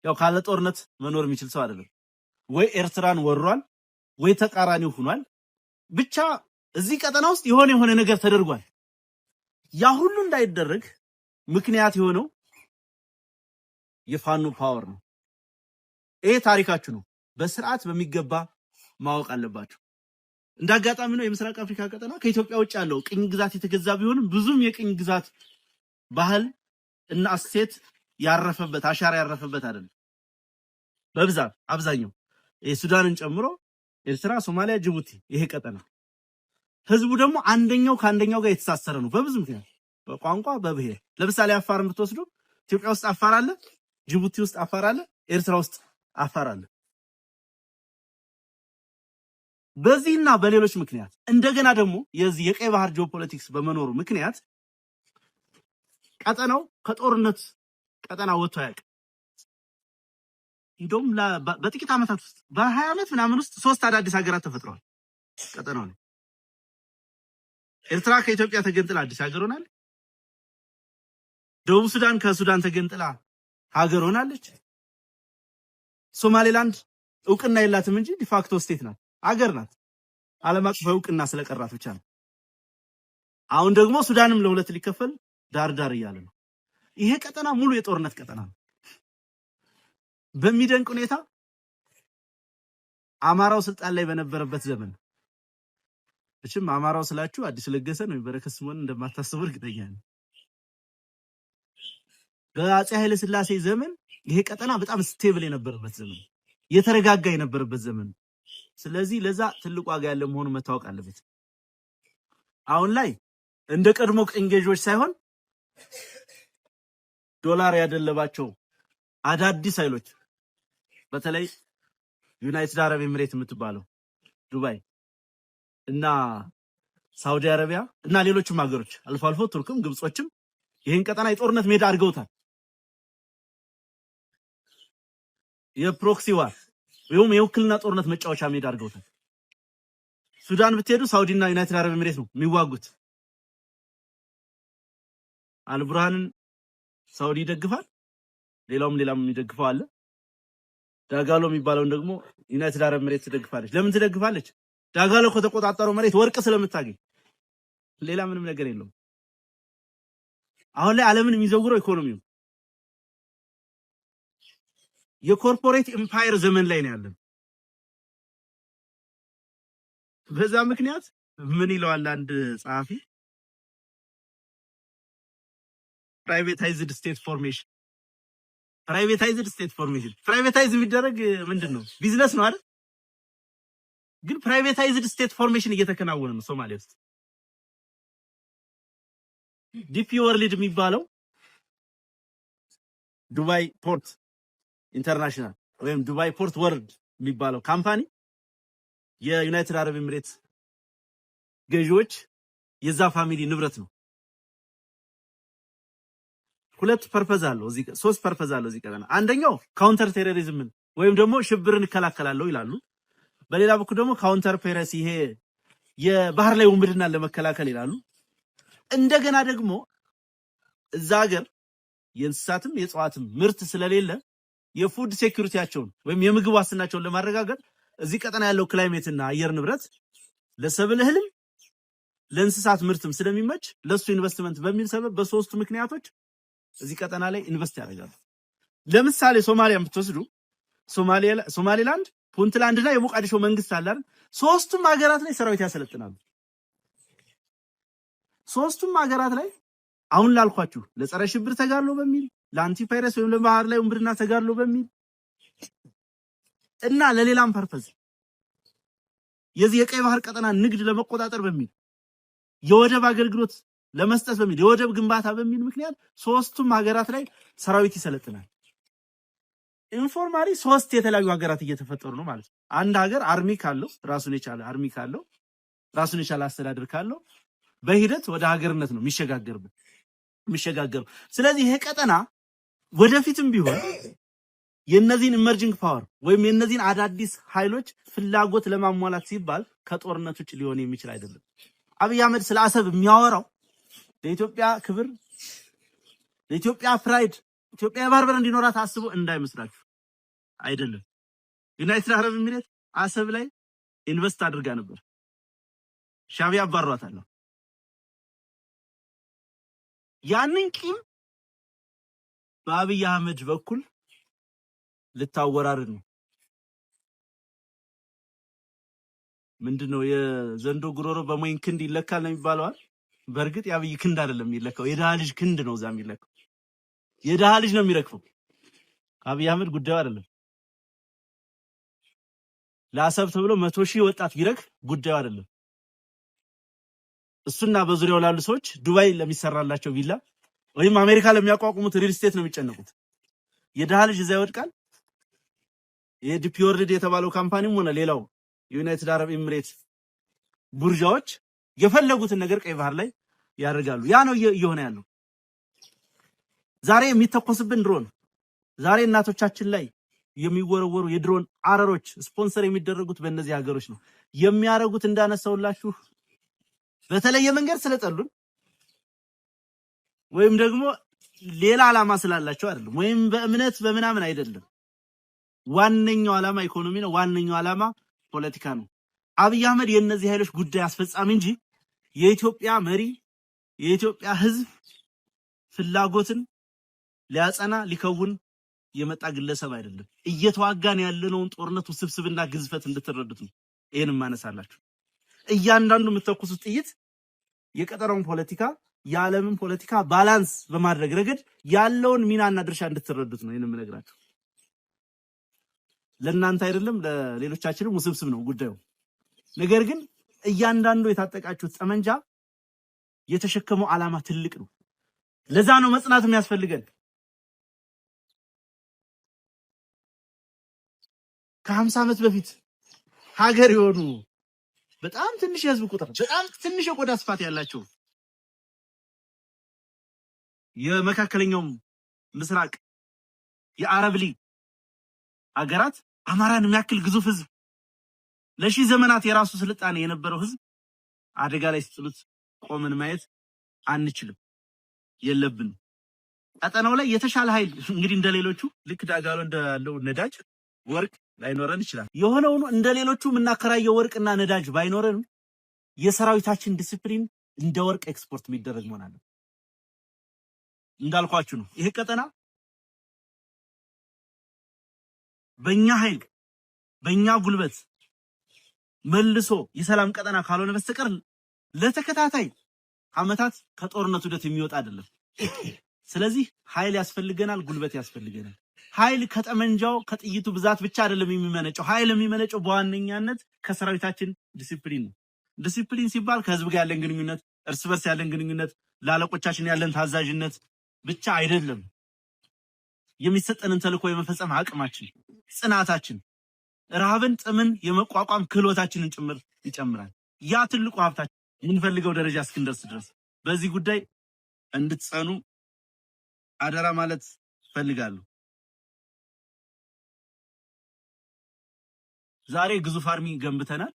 ያው ካለ ጦርነት መኖር የሚችል ሰው አይደለም። ወይ ኤርትራን ወሯል ወይ ተቃራኒው ሆኗል። ብቻ እዚህ ቀጠና ውስጥ የሆነ ነገር ተደርጓል። ያ ሁሉ እንዳይደረግ ምክንያት የሆነው የፋኖ ፓወር ነው። ይሄ ታሪካችሁ ነው። በስርዓት በሚገባ ማወቅ አለባችሁ። እንዳጋጣሚ ነው የምስራቅ አፍሪካ ቀጠና ከኢትዮጵያ ውጭ ያለው ቅኝ ግዛት የተገዛ ቢሆንም ብዙም የቅኝ ግዛት ባህል እና እሴት ያረፈበት አሻራ ያረፈበት አይደለም። በብዛት አብዛኛው ሱዳንን ጨምሮ ኤርትራ፣ ሶማሊያ፣ ጅቡቲ ይሄ ቀጠና ህዝቡ ደግሞ አንደኛው ከአንደኛው ጋር የተሳሰረ ነው በብዙ ምክንያት፣ በቋንቋ በብሔር። ለምሳሌ አፋርን ብትወስዱ ኢትዮጵያ ውስጥ አፋር አለ፣ ጅቡቲ ውስጥ አፋር አለ፣ ኤርትራ ውስጥ አፋር አለ። በዚህና በሌሎች ምክንያት እንደገና ደግሞ የዚህ የቀይ ባህር ጂኦፖለቲክስ በመኖሩ ምክንያት ቀጠናው ከጦርነት ቀጠና ወጥቶ አያውቅም። እንደውም በጥቂት ዓመታት ውስጥ በ20 ዓመት ምናምን ውስጥ 3 አዳዲስ ሀገራት ተፈጥረዋል ቀጠናው ላይ። ኤርትራ ከኢትዮጵያ ተገንጥላ አዲስ ሀገር ሆናለች። ደቡብ ሱዳን ከሱዳን ተገንጥላ ሀገር ሆናለች። ሶማሌላንድ እውቅና የላትም እንጂ ዲፋክቶ ስቴት ናት፣ ሀገር ናት። ዓለም አቀፍ እውቅና ስለቀራት ብቻ ነው። አሁን ደግሞ ሱዳንም ለሁለት ሊከፈል ዳር እያለ ነው። ይሄ ቀጠና ሙሉ የጦርነት ቀጠና ነው። በሚደንቅ ሁኔታ አማራው ስልጣን ላይ በነበረበት ዘመን እችም አማራው ስላችሁ አዲስ ለገሰ ነው በረከት ስምኦን እንደማታስቡ እርግጠኛ ነኝ። በአፄ ኃይለ ሥላሴ ዘመን ይሄ ቀጠና በጣም ስቴብል የነበረበት ዘመን፣ የተረጋጋ የነበረበት ዘመን። ስለዚህ ለዛ ትልቅ ዋጋ ያለ መሆኑ መታወቅ አለበት። አሁን ላይ እንደ ቀድሞ ቅኝ ገዢዎች ሳይሆን ዶላር ያደለባቸው አዳዲስ ኃይሎች በተለይ ዩናይትድ አረብ ኤሚሬት የምትባለው ዱባይ እና ሳውዲ አረቢያ እና ሌሎችም ሀገሮች አልፎ አልፎ ቱርክም ግብጾችም ይሄን ቀጠና የጦርነት ሜዳ አድርገውታል። የፕሮክሲ ዋር ወይም የውክልና ጦርነት መጫወቻ ሜዳ አድርገውታል። ሱዳን ብትሄዱ ሳውዲና ዩናይትድ አረብ ኤሚሬት ነው የሚዋጉት። አልቡርሃንን ሳውዲ ይደግፋል፣ ሌላም ይደግፈው አለ። ዳጋሎ የሚባለውን ደግሞ ዩናይትድ አረብ ኤሚሬትስ ትደግፋለች። ለምን ትደግፋለች? ዳጋሎ ከተቆጣጠረው መሬት ወርቅ ስለምታገኝ፣ ሌላ ምንም ነገር የለውም። አሁን ላይ ዓለምን የሚዘውረው ኢኮኖሚው የኮርፖሬት ኤምፓየር ዘመን ላይ ነው ያለን። በዛ ምክንያት ምን ይለዋል አንድ ጸሐፊ ፕራይቬታይዝድ ስቴት ፎርሜሽን። ፕራይቬታይዝ የሚደረግ ምንድነው? ቢዝነስ ነው አይደል? ግን ፕራይቬታይዝድ ስቴት ፎርሜሽን እየተከናወነ ነው ሶማሊያ ውስጥ። ዲፒ ወርልድ የሚባለው ዱባይ ፖርት ኢንተርናሽናል ወይም ዱባይ ፖርት ወርልድ የሚባለው ካምፓኒ የዩናይትድ አረብ ኤሚሬትስ ገዢዎች የዛ ፋሚሊ ንብረት ነው። ሁለት ፐርፐዝ አለው እዚህ፣ ሶስት ፐርፐዝ አለው እዚህ ቀጠና። አንደኛው ካውንተር ቴሮሪዝምን ወይም ደግሞ ሽብርን እከላከላለሁ ይላሉ። በሌላ በኩል ደግሞ ካውንተር ፔረሲ፣ ይሄ የባህር ላይ ውንብድናን ለመከላከል ይላሉ። እንደገና ደግሞ እዛ ሀገር የእንስሳትም የእጽዋትም ምርት ስለሌለ የፉድ ሴኩሪቲያቸውን ወይም የምግብ ዋስትናቸውን ለማረጋገጥ እዚህ ቀጠና ያለው ክላይሜትና አየር ንብረት ለሰብል እህልም ለእንስሳት ምርትም ስለሚመች ለሱ ኢንቨስትመንት በሚል ሰበብ በሶስቱ ምክንያቶች እዚህ ቀጠና ላይ ኢንቨስት ያደርጋሉ። ለምሳሌ ሶማሊያን ብትወስዱ ሶማሌላንድ፣ ፑንትላንድና የሞቃዲሾ መንግስት አለ አይደል? ሶስቱም ሀገራት ላይ ሰራዊት ያሰለጥናሉ። ሶስቱም ሀገራት ላይ አሁን ላልኳችሁ ለጸረ ሽብር ተጋድሎ በሚል ለአንቲ ፓይረስ ወይም ለባህር ላይ ውንብድና ተጋድሎ በሚል እና ለሌላም ፐርፐዝ የዚህ የቀይ ባህር ቀጠና ንግድ ለመቆጣጠር በሚል የወደብ አገልግሎት ለመስጠት በሚል የወደብ ግንባታ በሚል ምክንያት ሶስቱም ሀገራት ላይ ሰራዊት ይሰለጥናል። ኢንፎርማሊ ሶስት የተለያዩ ሀገራት እየተፈጠሩ ነው ማለት ነው። አንድ ሀገር አርሚ ካለው ራሱን የቻለ አርሚ ካለው ራሱን የቻለ አስተዳደር ካለው በሂደት ወደ ሀገርነት ነው የሚሸጋገሩ። ስለዚህ ይሄ ቀጠና ወደፊትም ቢሆን የነዚህን ኢመርጂንግ ፓወር ወይም የነዚህን አዳዲስ ኃይሎች ፍላጎት ለማሟላት ሲባል ከጦርነት ውጭ ሊሆን የሚችል አይደለም። አብይ አህመድ ስለ አሰብ የሚያወራው ለኢትዮጵያ ክብር፣ ለኢትዮጵያ ፕራይድ፣ ኢትዮጵያ የባህር በር እንዲኖራት አስቦ እንዳይመስላችሁ አይደለም። ዩናይትድ አረብ ኤሚሬት አሰብ ላይ ኢንቨስት አድርጋ ነበር። ሻዕቢያ አባሯታል። ያንን ቂም በአብይ አህመድ በኩል ልታወራርድ ነው። ምንድነው የዘንዶ ጉሮሮ በሞይን ክንድ ይለካል ነው የሚባለው። በእርግጥ የአብይ ክንድ አይደለም የሚለካው፣ የደሃ ልጅ ክንድ ነው እዛ የሚለካው። የደሃ ልጅ ነው የሚረክፈው። አብይ አህመድ ጉዳዩ አይደለም። ለአሰብ ተብሎ 100,000 ወጣት ቢረክ ጉዳዩ አይደለም። እሱና በዙሪያው ላሉ ሰዎች ዱባይ ለሚሰራላቸው ቪላ ወይም አሜሪካ ለሚያቋቁሙት ሪል ስቴት ነው የሚጨነቁት። የደሃ ልጅ እዛ ይወድቃል። የዲፒ ወርልድ የተባለው ካምፓኒም ሆነ ሌላው የዩናይትድ አረብ ኤሚሬት ቡርዣዎች የፈለጉትን ነገር ቀይ ባህር ላይ ያደርጋሉ። ያ ነው እየሆነ ያለው። ዛሬ የሚተኮስብን ድሮን፣ ዛሬ እናቶቻችን ላይ የሚወረወሩ የድሮን አረሮች ስፖንሰር የሚደረጉት በእነዚህ ሀገሮች ነው። የሚያረጉት እንዳነሳውላችሁ በተለየ መንገድ ስለጠሉን ወይም ደግሞ ሌላ ዓላማ ስላላቸው አይደለም፣ ወይም በእምነት በምናምን አይደለም። ዋነኛው ዓላማ ኢኮኖሚ ነው። ዋነኛው ዓላማ ፖለቲካ ነው። አብይ አህመድ የእነዚህ ኃይሎች ጉዳይ አስፈጻሚ እንጂ የኢትዮጵያ መሪ፣ የኢትዮጵያ ሕዝብ ፍላጎትን ሊያጸና ሊከውን የመጣ ግለሰብ አይደለም። እየተዋጋን ያለነውን ጦርነት ውስብስብና ግዝፈት እንድትረዱት ነው ይሄንን ማነሳላችሁ። እያንዳንዱ የምትተኩሱት ጥይት የቀጠናውን ፖለቲካ የዓለምን ፖለቲካ ባላንስ በማድረግ ረገድ ያለውን ሚናና ድርሻ እንድትረዱት ነው ይሄንን የምነግራችሁ። ለእናንተ አይደለም ለሌሎቻችንም ውስብስብ ነው ጉዳዩ። ነገር ግን እያንዳንዱ የታጠቃችሁት ጠመንጃ የተሸከመው ዓላማ ትልቅ ነው። ለዛ ነው መጽናት የሚያስፈልገን። ከ50 ዓመት በፊት ሀገር የሆኑ በጣም ትንሽ የህዝብ ቁጥር፣ በጣም ትንሽ የቆዳ ስፋት ያላቸው የመካከለኛው ምስራቅ የአረብ ሊግ ሀገራት አማራን የሚያክል ግዙፍ ህዝብ ለሺህ ዘመናት የራሱ ስልጣኔ የነበረው ህዝብ አደጋ ላይ ሲጥሉት ቆመን ማየት አንችልም። የለብን። ቀጠናው ላይ የተሻለ ኃይል እንግዲህ እንደሌሎቹ ልክ ዳጋሎ እንዳለው ነዳጅ ወርቅ ላይኖረን ይችላል። የሆነው እንደሌሎቹ የምናከራየው ወርቅና ነዳጅ ባይኖረን የሰራዊታችን ዲሲፕሊን እንደ ወርቅ ኤክስፖርት የሚደረግ መሆን አለ። እንዳልኳችሁ ነው። ይሄ ቀጠና በእኛ ኃይል በእኛ ጉልበት መልሶ የሰላም ቀጠና ካልሆነ በስተቀር ለተከታታይ አመታት ከጦርነቱ ሂደት የሚወጣ አይደለም። ስለዚህ ኃይል ያስፈልገናል፣ ጉልበት ያስፈልገናል። ኃይል ከጠመንጃው ከጥይቱ ብዛት ብቻ አይደለም የሚመነጨው። ኃይል የሚመነጨው በዋነኛነት ከሰራዊታችን ዲሲፕሊን ነው። ዲሲፕሊን ሲባል ከህዝብ ጋር ያለን ግንኙነት፣ እርስ በርስ ያለን ግንኙነት፣ ለአለቆቻችን ያለን ታዛዥነት ብቻ አይደለም። የሚሰጠንን ተልዕኮ የመፈጸም አቅማችን፣ ጽናታችን፣ ረሃብን፣ ጥምን የመቋቋም ክህሎታችንን ጭምር ይጨምራል። ያ ትልቁ ሀብታችን የምንፈልገው ደረጃ እስክንደርስ ድረስ በዚህ ጉዳይ እንድትጸኑ አደራ ማለት ፈልጋለሁ። ዛሬ ግዙፍ አርሚ ገንብተናል።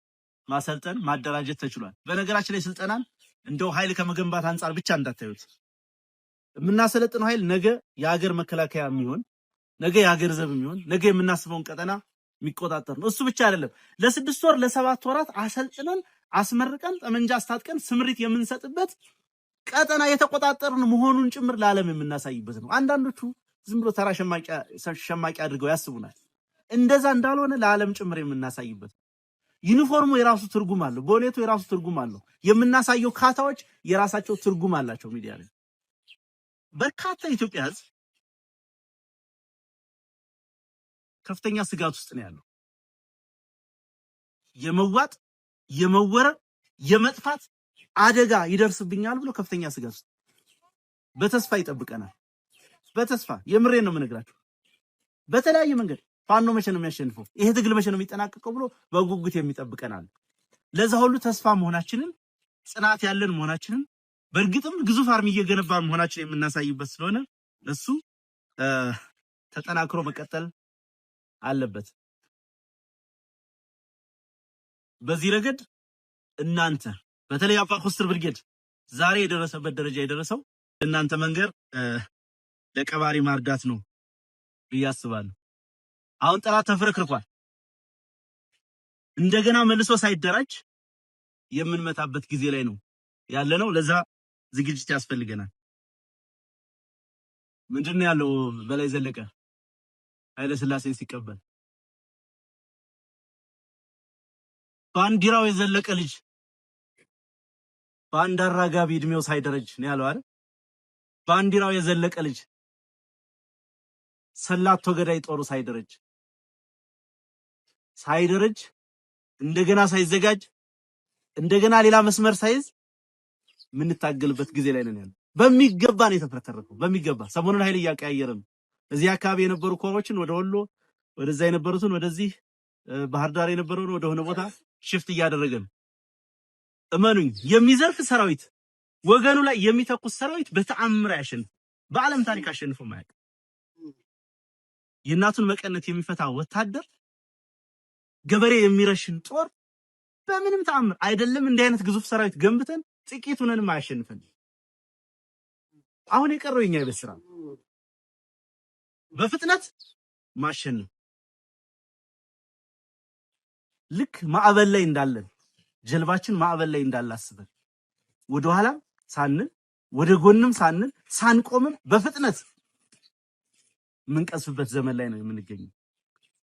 ማሰልጠን ማደራጀት ተችሏል። በነገራችን ላይ ስልጠናን እንደው ኃይል ከመገንባት አንፃር ብቻ እንዳታዩት። የምናሰለጥነው ኃይል ነገ የሀገር መከላከያ የሚሆን ነገ የሀገር ዘብ የሚሆን ነገ የምናስበውን ቀጠና የሚቆጣጠር ነው። እሱ ብቻ አይደለም። ለ6 ወር ለ7 ወራት አሰልጥነን አስመርቀን ጠመንጃ አስታጥቀን ስምሪት የምንሰጥበት ቀጠና የተቆጣጠርን መሆኑን ጭምር ለዓለም የምናሳይበት ነው። አንዳንዶቹ ዝም ብሎ ተራ ሸማቂ አድርገው ያስቡናል። እንደዛ እንዳልሆነ ለዓለም ጭምር የምናሳይበት። ዩኒፎርሙ የራሱ ትርጉም አለው። ቦሌቱ የራሱ ትርጉም አለው። የምናሳየው ካታዎች የራሳቸው ትርጉም አላቸው። ሚዲያ ላይ በርካታ የኢትዮጵያ ሕዝብ ከፍተኛ ስጋት ውስጥ ነው ያለው። የመዋጥ የመወረር የመጥፋት አደጋ ይደርስብኛል ብሎ ከፍተኛ ስጋት ውስጥ በተስፋ ይጠብቀናል። በተስፋ የምሬን ነው የምነግራችሁ። በተለያየ መንገድ ፋኖ መቼ ነው የሚያሸንፈው፣ ይሄ ትግል መቼ ነው የሚጠናቀቀው ብሎ በጉጉት የሚጠብቀናል። ለዛ ሁሉ ተስፋ መሆናችንን ጽናት ያለን መሆናችንን በእርግጥም ግዙፍ አርሚ እየገነባ መሆናችን የምናሳይበት ስለሆነ እሱ ተጠናክሮ መቀጠል አለበት። በዚህ ረገድ እናንተ በተለይ አፋር ኮስተር ብርጌድ ዛሬ የደረሰበት ደረጃ የደረሰው እናንተ መንገር ለቀባሪ ማርዳት ነው ብዬ አስባለሁ። አሁን ጠላት ተፍረክርኳል። እንደገና መልሶ ሳይደራጅ የምንመታበት ጊዜ ላይ ነው ያለነው። ለዛ ዝግጅት ያስፈልገናል። ምንድነው ያለው በላይ ዘለቀ ኃይለ ሥላሴን ሲቀበል ባንዲራው የዘለቀ ልጅ በአንድ አራጋቢ እድሜው ሳይደረጅ ነው ያለው አይደል? ባንዲራው የዘለቀ ልጅ ሰላቶ ገዳይ ጦሩ ሳይደረጅ እንደገና ሳይዘጋጅ እንደገና ሌላ መስመር ሳይዝ የምንታገልበት ጊዜ ላይ ነን ያለው። በሚገባ ነው የተፈረከረከው። በሚገባ ሰሞኑን ኃይል እያቀያየረ ነው። እዚህ አካባቢ የነበሩ ኮሮችን ወደ ወሎ፣ ወደዛ የነበሩትን ወደዚህ ባህር ዳር የነበረውን ወደ ሆነ ቦታ ሽፍት እያደረገ ነው። እመኑኝ፣ የሚዘርፍ ሰራዊት ወገኑ ላይ የሚተኩስ ሰራዊት በተአምር ያሸንፍ። በዓለም ታሪክ አሸንፎ ማያውቅ የእናቱን መቀነት የሚፈታ ወታደር ገበሬ የሚረሽን ጦር በምንም ተአምር አይደለም። እንዲህ አይነት ግዙፍ ሰራዊት ገንብተን ጥቂቱንንም አያሸንፈን። አሁን የቀረው የኛ የቤት ስራ በፍጥነት ማሸነፍ። ልክ ማዕበል ላይ እንዳለን ጀልባችን ማዕበል ላይ እንዳላስበን ወደ ኋላም ሳንል ወደ ጎንም ሳንል ሳንቆምም በፍጥነት የምንቀስፍበት ዘመን ላይ ነው የምንገኘው።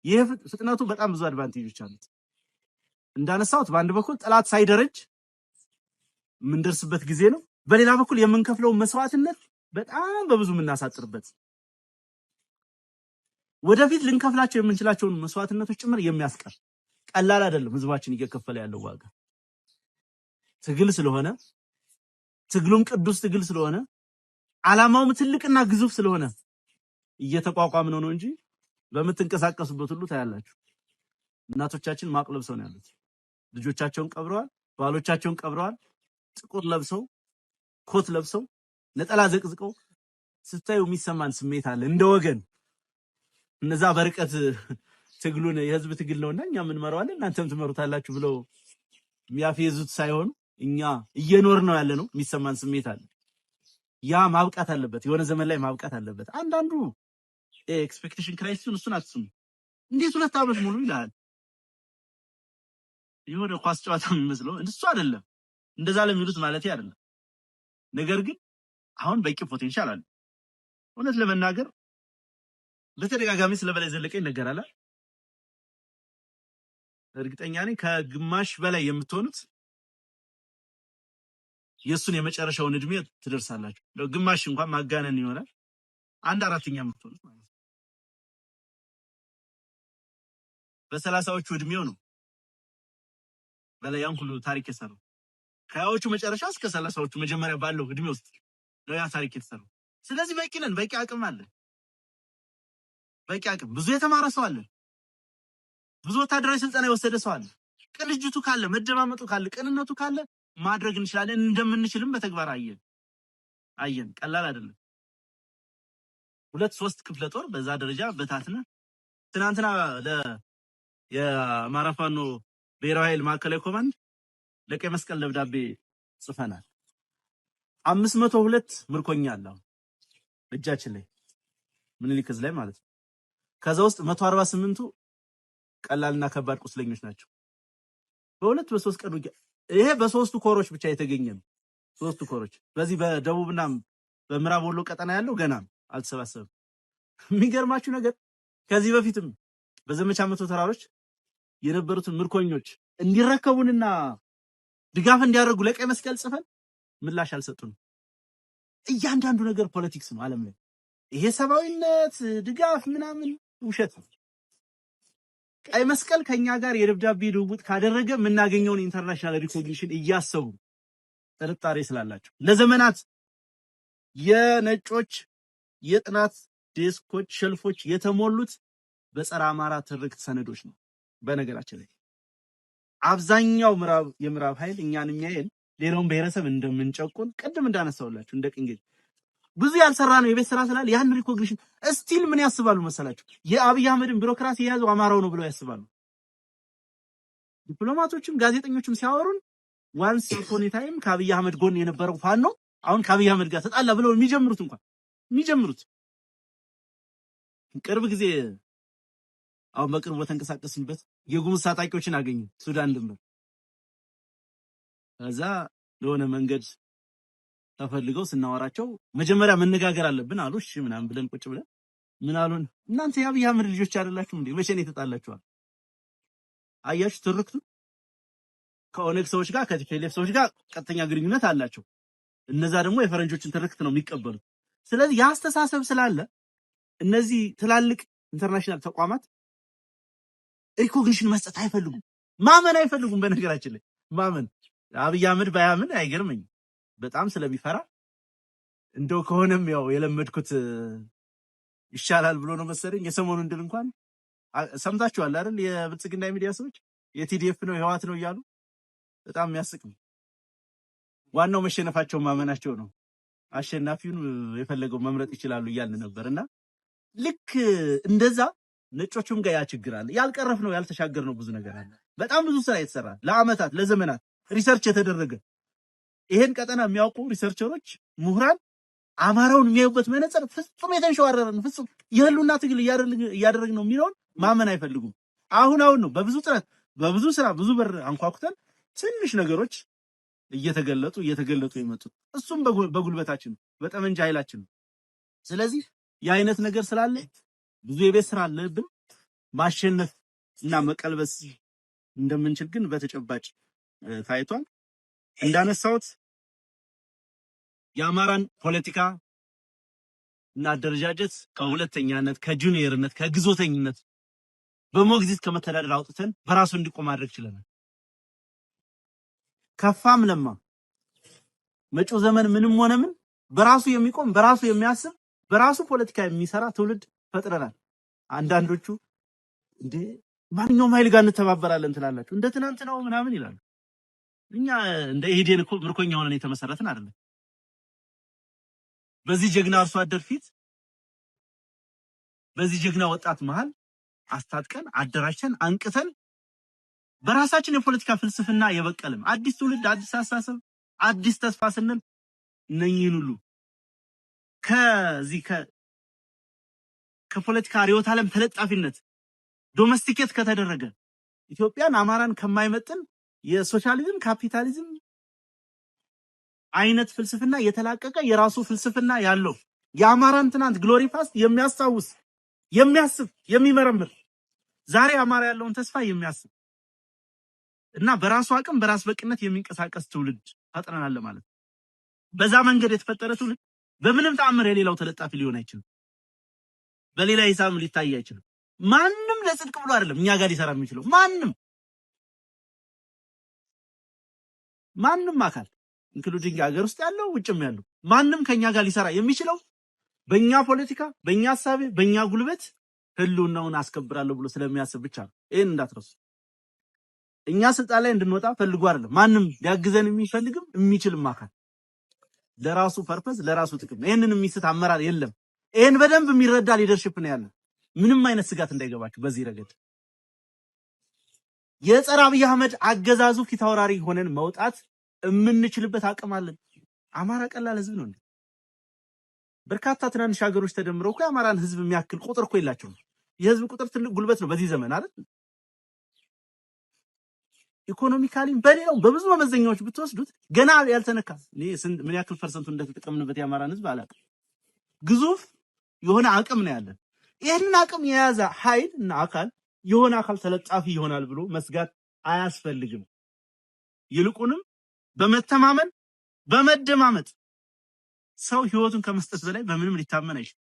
ይሄ ፍጥነቱ በጣም ብዙ አድቫንቴጆች አሉት። እንዳነሳሁት በአንድ በኩል ጠላት ሳይደረጅ የምንደርስበት ጊዜ ነው። በሌላ በኩል የምንከፍለው መስዋዕትነት በጣም በብዙ የምናሳጥርበት፣ ወደፊት ልንከፍላቸው የምንችላቸውን መስዋዕትነቶች ጭምር የሚያስቀር ቀላል አይደለም። ህዝባችን እየከፈለ ያለው ዋጋ ትግል ስለሆነ ትግሉም ቅዱስ ትግል ስለሆነ ዓላማውም ትልቅና ግዙፍ ስለሆነ እየተቋቋምን ነው እንጂ በምትንቀሳቀሱበት ሁሉ ታያላችሁ። እናቶቻችን ማቅ ለብሰው ነው ያሉት። ልጆቻቸውን ቀብረዋል፣ ባሎቻቸውን ቀብረዋል። ጥቁር ለብሰው ኮት ለብሰው ነጠላ ዘቅዝቀው ስታዩ የሚሰማን ስሜት አለ እንደ ወገን። እነዛ በርቀት ትግሉን የህዝብ ትግል ነውና እኛ ምን መራዋለን እናንተም ትመሩታላችሁ ብለው የሚያፈዙት ሳይሆን እኛ እየኖር ነው ያለ ነው የሚሰማን ስሜት አለ። ያ ማብቃት አለበት። የሆነ ዘመን ላይ ማብቃት አለበት። አንዳንዱ ኤክስፔክቴሽን ክራይሲሱን እሱን አትስሙ። እንዴት 2 ዓመት ሙሉ ይላል የሆነ ኳስ ጨዋታ የሚመስለው እሱ አይደለም። እንደዛ ለሚሉት ማለት አይደለም። ነገር ግን አሁን በቂ ፖቴንሻል አለ። እውነት ለመናገር በተደጋጋሚ ስለበላይ ዘለቀ ይነገራል። እርግጠኛ ነኝ ከግማሽ በላይ የምትሆኑት የሱን የመጨረሻውን እድሜ ትደርሳላችሁ። ግማሽ እንኳን ማጋነን ይሆናል። 1/4ኛ የምትሆኑት ማለት ነው። በ30ዎቹ እድሜው ነው በላይ ያን ሁሉ ታሪክ የሰራው። ከያዎቹ መጨረሻ እስከ 30ዎቹ መጀመሪያ ባለው እድሜ ውስጥ ነው ያ ታሪክ የተሰራው። ስለዚህ በቂ ነን፣ በቂ አቅም አለ፣ በቂ አቅም። ብዙ የተማረ ሰው አለ፣ ብዙ ወታደራዊ ስልጠና የወሰደ ሰው አለ። ቅንጅቱ ካለ፣ መደማመጡ ካለ፣ ቅንነቱ ካለ ማድረግ እንችላለን። እንደምንችልም በተግባር አየን። ቀላል አይደለም። 2-3 ክፍለ ጦር በዛ ደረጃ በታትነ ትናንትና የአማራ ፋኖ ብሔራዊ ኃይል ማዕከላዊ ኮማንድ ለቀይ መስቀል ደብዳቤ ጽፈናል። 502 ምርኮኛ አለ እጃችን ላይ ምኒልክ ዕዝ ላይ ማለት ነው። ከዛ ውስጥ 148ቱ ቀላልና ከባድ ቁስለኞች ናቸው። በ2-3 ቀን ውጊያ ይሄ በ3 ኮሮች ብቻ የተገኘ ነው። 3 ኮሮች በዚህ በደቡብና በምዕራብ ወሎ ቀጠና ያለው ገና አልተሰባሰበም። የሚገርማችሁ ነገር ከዚህ በፊትም በዘመቻ መቶ ተራሮች የነበሩትን ምርኮኞች እንዲረከቡንና ድጋፍ እንዲያደርጉ ለቀይ መስቀል ጽፈን ምላሽ አልሰጡንም። እያንዳንዱ ነገር ፖለቲክስ ነው ዓለም ላይ። ይሄ ሰብአዊነት ድጋፍ ምናምን ውሸት ነው። ቀይ መስቀል ከኛ ጋር የደብዳቤ ልውውጥ ካደረገ የምናገኘውን ኢንተርናሽናል ሪኮግኒሽን እያሰቡ ጥርጣሬ ስላላቸው ለዘመናት የነጮች የጥናት ዴስኮች ሸልፎች የተሞሉት በጸረ አማራ ትርክት ሰነዶች ነው። በነገራችን ላይ አብዛኛው የምዕራብ ኃይል እኛን የሚያየን ሌላውን ብሔረሰብ እንደምንጨቁን ቅድም እንዳነሳውላችሁ እንደ ቅንጌ ብዙ ያልሰራ ነው የቤት ስራ ስላለ ያን ሪኮግኒሽን ስቲል ምን ያስባሉ መሰላችሁ? የአብይ አህመድን ቢሮክራሲ የያዘው አማራው ነው ብለው ያስባሉ። ዲፕሎማቶችም ጋዜጠኞችም ሲያወሩን ዋንስ አፖን ታይም ከአብይ አህመድ ጎን የነበረው ፋኖ አሁን ከአብይ አህመድ ጋር ተጣላ ብለው የሚጀምሩት ቅርብ ጊዜ አሁን በቅርቡ በተንቀሳቀስንበት የጉሙዝ ታጣቂዎችን አገኙ ሱዳን ድንበር። ከዛ ለሆነ መንገድ ተፈልገው ስናወራቸው መጀመሪያ መነጋገር አለብን አሉ። እሺ ምናምን ብለን ቁጭ ብለን ምን አሉን? እናንተ የአብይ አህመድ ልጆች አይደላችሁ እንዴ? መቼ ነው የተጣላችኋል? አያችሁ ትርክቱ ከኦነግ ሰዎች ጋር ከቲፒኤልኤፍ ሰዎች ጋር ቀጥተኛ ግንኙነት አላቸው። እነዛ ደግሞ የፈረንጆችን ትርክት ነው የሚቀበሉት። ስለዚህ ያስተሳሰብ ስላለ እነዚህ ትላልቅ ኢንተርናሽናል ተቋማት ሪኮግኒሽን መስጠት አይፈልጉም፣ ማመን አይፈልጉም። በነገራችን ላይ ማመን አብይ አህመድ ባያምን አይገርመኝም። በጣም ስለሚፈራ እንደው ከሆነም ያው የለመድኩት ይሻላል ብሎ ነው መሰለኝ። የሰሞኑን ድል እንኳን ሰምታችኋል አይደል? የብልጽግና ሚዲያ ሰዎች የቲዲኤፍ ነው የህዋት ነው እያሉ በጣም የሚያስቅ ነው። ዋናው መሸነፋቸው ማመናቸው ነው። አሸናፊውን የፈለገው መምረጥ ይችላሉ እያልን ነበርና ልክ እንደዛ ነጮቹም ጋር ያ ችግር አለ። ያልቀረፍ ነው ያልተሻገር ነው ብዙ ነገር አለ። በጣም ብዙ ስራ የተሰራ ለአመታት ለዘመናት ሪሰርች የተደረገ ይሄን ቀጠና የሚያውቁ ሪሰርቸሮች ምሁራን አማራውን የሚያዩበት መነጽር ፍጹም የተንሸዋረረ ነው። ፍጹም የህሉና ትግል እያደረግን ነው የሚለውን ማመን አይፈልጉም። አሁን ነው በብዙ ጥረት በብዙ ስራ ብዙ በር አንኳኩተን ትንሽ ነገሮች እየተገለጡ የመጡት እሱም በጉልበታችን በጠመንጃ ኃይላችን። ስለዚህ የአይነት ነገር ስላለ ብዙ የቤት ስራ አለብን። ማሸነፍ እና መቀልበስ እንደምንችል ግን በተጨባጭ ታይቷል። እንዳነሳሁት የአማራን ፖለቲካ እና አደረጃጀት ከሁለተኛነት ከጁኒየርነት ከግዞተኝነት በሞግዚት ከመተዳደር አውጥተን በራሱ እንዲቆም ማድረግ ችለናል። ከፋም ለማ መጪው ዘመን ምንም ሆነ ምን በራሱ የሚቆም በራሱ የሚያስብ በራሱ ፖለቲካ የሚሰራ ትውልድ ፈጥረናል። አንዳንዶቹ እንዴ ማንኛውም ኃይል ጋር እንተባበራለን ትላላችሁ እንደ ትናንት ነው ምናምን ይላሉ። እኛ እንደ ኢህዴን እኮ ምርኮኛ ሆነን የተመሰረትን አይደለም። በዚህ ጀግና አርሶ አደር ፊት በዚህ ጀግና ወጣት መሃል አስታጥቀን አደራጅተን አንቅተን በራሳችን የፖለቲካ ፍልስፍና የበቀልም አዲስ ትውልድ አዲስ አስተሳሰብ አዲስ ተስፋ ስንል እነኚህን ሁሉ ከዚህ ከፖለቲካ ሪዮት ዓለም ተለጣፊነት ዶሜስቲኬት ከተደረገ ኢትዮጵያን አማራን ከማይመጥን የሶሻሊዝም ካፒታሊዝም አይነት ፍልስፍና የተላቀቀ የራሱ ፍልስፍና ያለው የአማራን ትናንት ግሎሪ ፓስት የሚያስታውስ የሚያስብ የሚመረምር ዛሬ አማራ ያለውን ተስፋ የሚያስብ እና በራሱ አቅም በራስ በቅነት የሚንቀሳቀስ ትውልድ ፈጥረናል ማለት ነው። በዛ መንገድ የተፈጠረ ትውልድ በምንም ተአምር የሌላው ተለጣፊ ሊሆን አይችልም። በሌላ ሂሳብ ሊታይ አይችልም። ማንም ለጽድቅ ብሎ አይደለም እኛ ጋር ሊሰራ የሚችለው ማንም አካል ኢንክሉዲንግ ሀገር ውስጥ ያለው ውጭም ያለው ማንም ከኛ ጋር ሊሰራ የሚችለው በእኛ ፖለቲካ፣ በእኛ ሐሳብ፣ በእኛ ጉልበት ህልውናውን አስከብራለሁ ብሎ ስለሚያስብ ብቻ ነው። ይሄን እንዳትረሱ። እኛ ስልጣን ላይ እንድንወጣ ፈልጎ አይደለም ማንም ሊያግዘን የሚፈልግም የሚችልም አካል ለራሱ ፐርፐስ ለራሱ ጥቅም ይሄንን የሚስት አመራር የለም። ይሄን በደንብ የሚረዳ ሊደርሺፕ ነው ያለው። ምንም አይነት ስጋት እንዳይገባችሁ በዚህ ረገድ የጸረ አብይ አህመድ አገዛዙ ፊት አውራሪ ሆነን መውጣት የምንችልበት አቅም አለን። አማራ ቀላል ህዝብ ነው እንዴ? በርካታ ትናንሽ ሀገሮች ተደምረው እኮ የአማራን ህዝብ የሚያክል ቁጥር እኮ የላቸውም። የህዝብ ቁጥር ትልቅ ጉልበት ነው በዚህ ዘመን አይደል? ኢኮኖሚካሊ በሌላው በብዙ መመዘኛዎች ብትወስዱት ገና ያልተነካ ምን ያክል ፐርሰንቱ እንደተጠቀምንበት የአማራን ህዝብ አላውቅም። ግዙፍ የሆነ አቅም ነው ያለን። ይሄንን አቅም የያዘ ኃይል እና አካል የሆነ አካል ተለጣፊ ይሆናል ብሎ መስጋት አያስፈልግም። ይልቁንም በመተማመን በመደማመጥ ሰው ህይወቱን ከመስጠት በላይ በምንም ሊታመን አይችልም።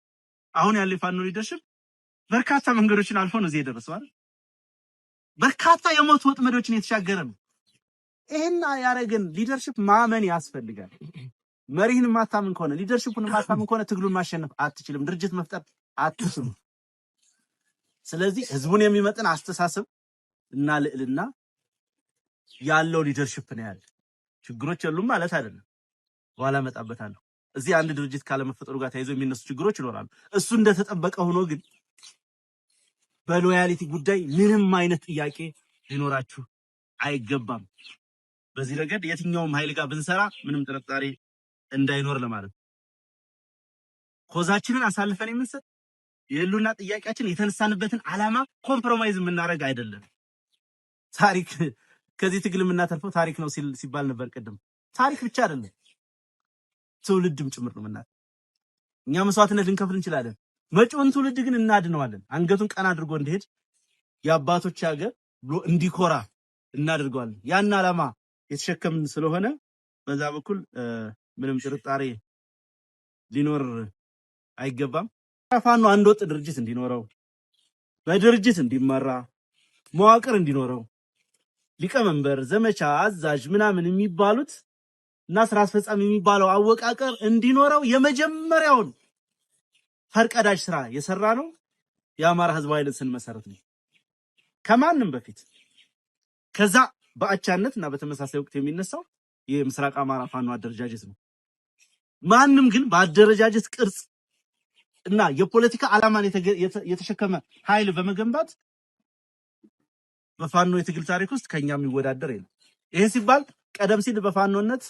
አሁን ያለው የፋኖ ሊደርሺፕ በርካታ መንገዶችን አልፎ ነው እዚህ የደረሰው አይደል? በርካታ የሞት ወጥመዶችን የተሻገረ ነው። ይሄን ያረጋን ሊደርሺፕ ማመን ያስፈልጋል። መሪህን ማታመን ከሆነ ሊደርሺፑን ማታመን ከሆነ ትግሉን ማሸነፍ አትችልም። ድርጅት መፍጠር አትችልም። ስለዚህ ህዝቡን የሚመጥን አስተሳሰብ እና ልዕልና ያለው ሊደርሺፕ ነው ያለ። ችግሮች የሉም ማለት አይደለም። በኋላ መጣበታለሁ። እዚህ አንድ ድርጅት ካለመፈጠሩ ጋር ተያይዞ የሚነሱ ችግሮች ይኖራሉ። እሱ እንደተጠበቀ ሆኖ ግን በሎያሊቲ ጉዳይ ምንም አይነት ጥያቄ ሊኖራችሁ አይገባም። በዚህ ረገድ የትኛውም ኃይል ጋር ብንሰራ ምንም ጥርጣሬ እንዳይኖር ለማለት ኮዛችንን አሳልፈን የምንሰጥ የህልውና ጥያቄያችን የተነሳንበትን ዓላማ ኮምፕሮማይዝ የምናደርግ አይደለም። ታሪክ ከዚህ ትግል የምናተርፈው ታሪክ ነው ሲባል ነበር ቅድም። ታሪክ ብቻ አይደለም ትውልድም ጭምር ነው የምናተርፈው። እኛ መስዋዕትነት ልንከፍል እንችላለን። መጪውን ትውልድ ግን እናድነዋለን። አንገቱን ቀና አድርጎ እንዲሄድ የአባቶች ሀገር ብሎ እንዲኮራ እናደርገዋለን። ያን ዓላማ የተሸከምን ስለሆነ በዛ በኩል ምንም ጥርጣሬ ሊኖር አይገባም። ፋኖ አንድ ወጥ ድርጅት እንዲኖረው፣ በድርጅት እንዲመራ፣ መዋቅር እንዲኖረው፣ ሊቀመንበር፣ ዘመቻ አዛዥ ምናምን የሚባሉት እና ስራ አስፈጻሚ የሚባለው አወቃቀር እንዲኖረው የመጀመሪያውን ፈርቀዳጅ ስራ የሰራ ነው የአማራ ህዝብ ኃይልን ስንመሰረት ነው ከማንም በፊት። ከዛ በአቻነት እና በተመሳሳይ ወቅት የሚነሳው የምስራቅ አማራ ፋኖ አደረጃጀት ነው። ማንም ግን በአደረጃጀት ቅርጽ እና የፖለቲካ ዓላማን የተሸከመ ኃይል በመገንባት በፋኖ የትግል ታሪክ ውስጥ ከኛ የሚወዳደር የለም። ይሄ ሲባል ቀደም ሲል በፋኖነት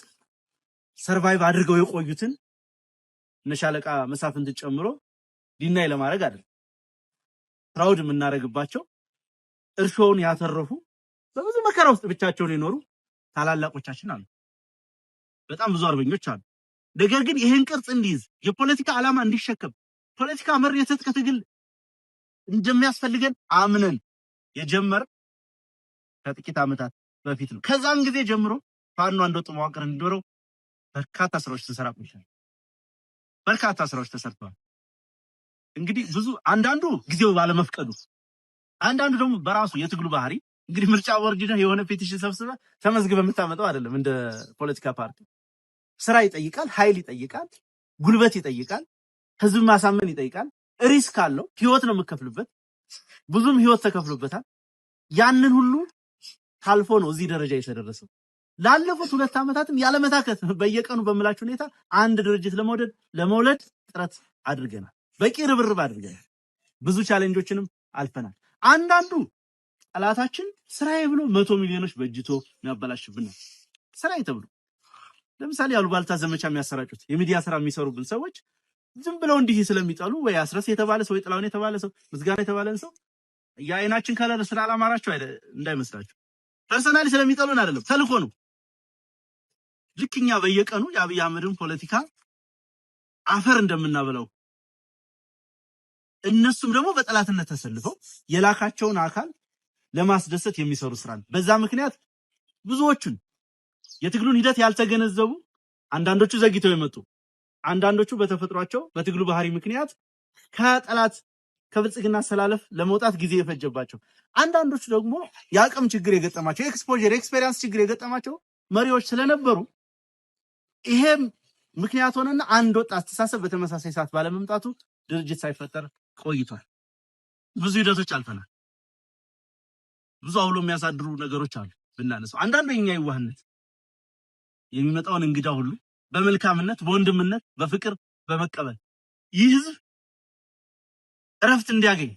ሰርቫይቭ አድርገው የቆዩትን ነሻለቃ መሳፍንትን ጨምሮ ዲናይ ለማድረግ አይደል። ፕራውድ የምናደርግባቸው እርሾውን ያተረፉ በብዙ መከራ ውስጥ ብቻቸውን የኖሩ ታላላቆቻችን አሉ። በጣም ብዙ አርበኞች አሉ። ነገር ግን ይሄን ቅርጽ እንዲይዝ የፖለቲካ ዓላማ እንዲሸከም ፖለቲካ መር የትጥቅ ትግል እንደሚያስፈልገን አምነን የጀመር ከጥቂት ዓመታት በፊት ነው። ከዛን ጊዜ ጀምሮ ፋኖ አንድ ወጥ መዋቅር እንዲኖረው በርካታ ስራዎች ተሰራ ቆይቷል። በርካታ ስራዎች ተሰርተዋል። እንግዲህ ብዙ አንዳንዱ ጊዜው ባለመፍቀዱ፣ አንዳንዱ ደግሞ በራሱ የትግሉ ባህሪ እንግዲህ ምርጫ ቦርድ የሆነ ፔቲሽን ሰብስበ ተመዝግበ የምታመጣው አይደለም። እንደ ፖለቲካ ፓርቲ ስራ ይጠይቃል፣ ኃይል ይጠይቃል፣ ጉልበት ይጠይቃል፣ ህዝብ ማሳመን ይጠይቃል። ሪስክ አለው። ህይወት ነው የምከፍልበት። ብዙም ህይወት ተከፍሎበታል። ያንን ሁሉ ታልፎ ነው እዚህ ደረጃ የተደረሰው። ላለፉት 2 ዓመታትም ያለመታከት በየቀኑ በምላችሁ ሁኔታ አንድ ድርጅት ለመውለድ ጥረት አድርገናል። በቂ ርብርብ አድርገናል። ብዙ ቻሌንጆችንም አልፈናል። አንዳንዱ ጠላታችን ስራዬ ብሎ 100 ሚሊዮኖች በእጅቶ ያበላሽብን ነው። ስራዬ ተብሎ ለምሳሌ ያሉባልታ ዘመቻ የሚያሰራጩት የሚዲያ ስራ የሚሰሩብን ሰዎች ዝም ብለው እንዲህ ስለሚጠሉ ወይ አስረስ የተባለ ሰው ወይ ጥላውን የተባለ ሰው ምስጋና የተባለን ሰው የአይናችን ከለር ስላላማራቸው እንዳይመስላችሁ ፐርሰናሊ ስለሚጠሉን አይደለም፣ ተልኮ ነው። ልክኛ በየቀኑ የአብይ አህመድን ፖለቲካ አፈር እንደምናበላው እነሱም ደግሞ በጠላትነት ተሰልፈው የላካቸውን አካል ለማስደሰት የሚሰሩ ስራ ነው። በዛ ምክንያት ብዙዎቹን የትግሉን ሂደት ያልተገነዘቡ አንዳንዶቹ ዘግይተው የመጡ አንዳንዶቹ በተፈጥሯቸው በትግሉ ባህሪ ምክንያት ከጠላት ከብልጽግና አሰላለፍ ለመውጣት ጊዜ የፈጀባቸው አንዳንዶቹ ደግሞ የአቅም ችግር የገጠማቸው ኤክስፖዠር ኤክስፔሪየንስ ችግር የገጠማቸው መሪዎች ስለነበሩ ይሄም ምክንያት ሆነና አንድ ወጥ አስተሳሰብ በተመሳሳይ ሰዓት ባለመምጣቱ ድርጅት ሳይፈጠር ቆይቷል። ብዙ ሂደቶች አልፈናል። ብዙ አውሎ የሚያሳድሩ ነገሮች አሉ ብናነሳው። አንዳንዱ የኛ ይዋህነት የሚመጣውን እንግዳ ሁሉ በመልካምነት በወንድምነት በፍቅር በመቀበል ይህ ህዝብ እረፍት እንዲያገኝ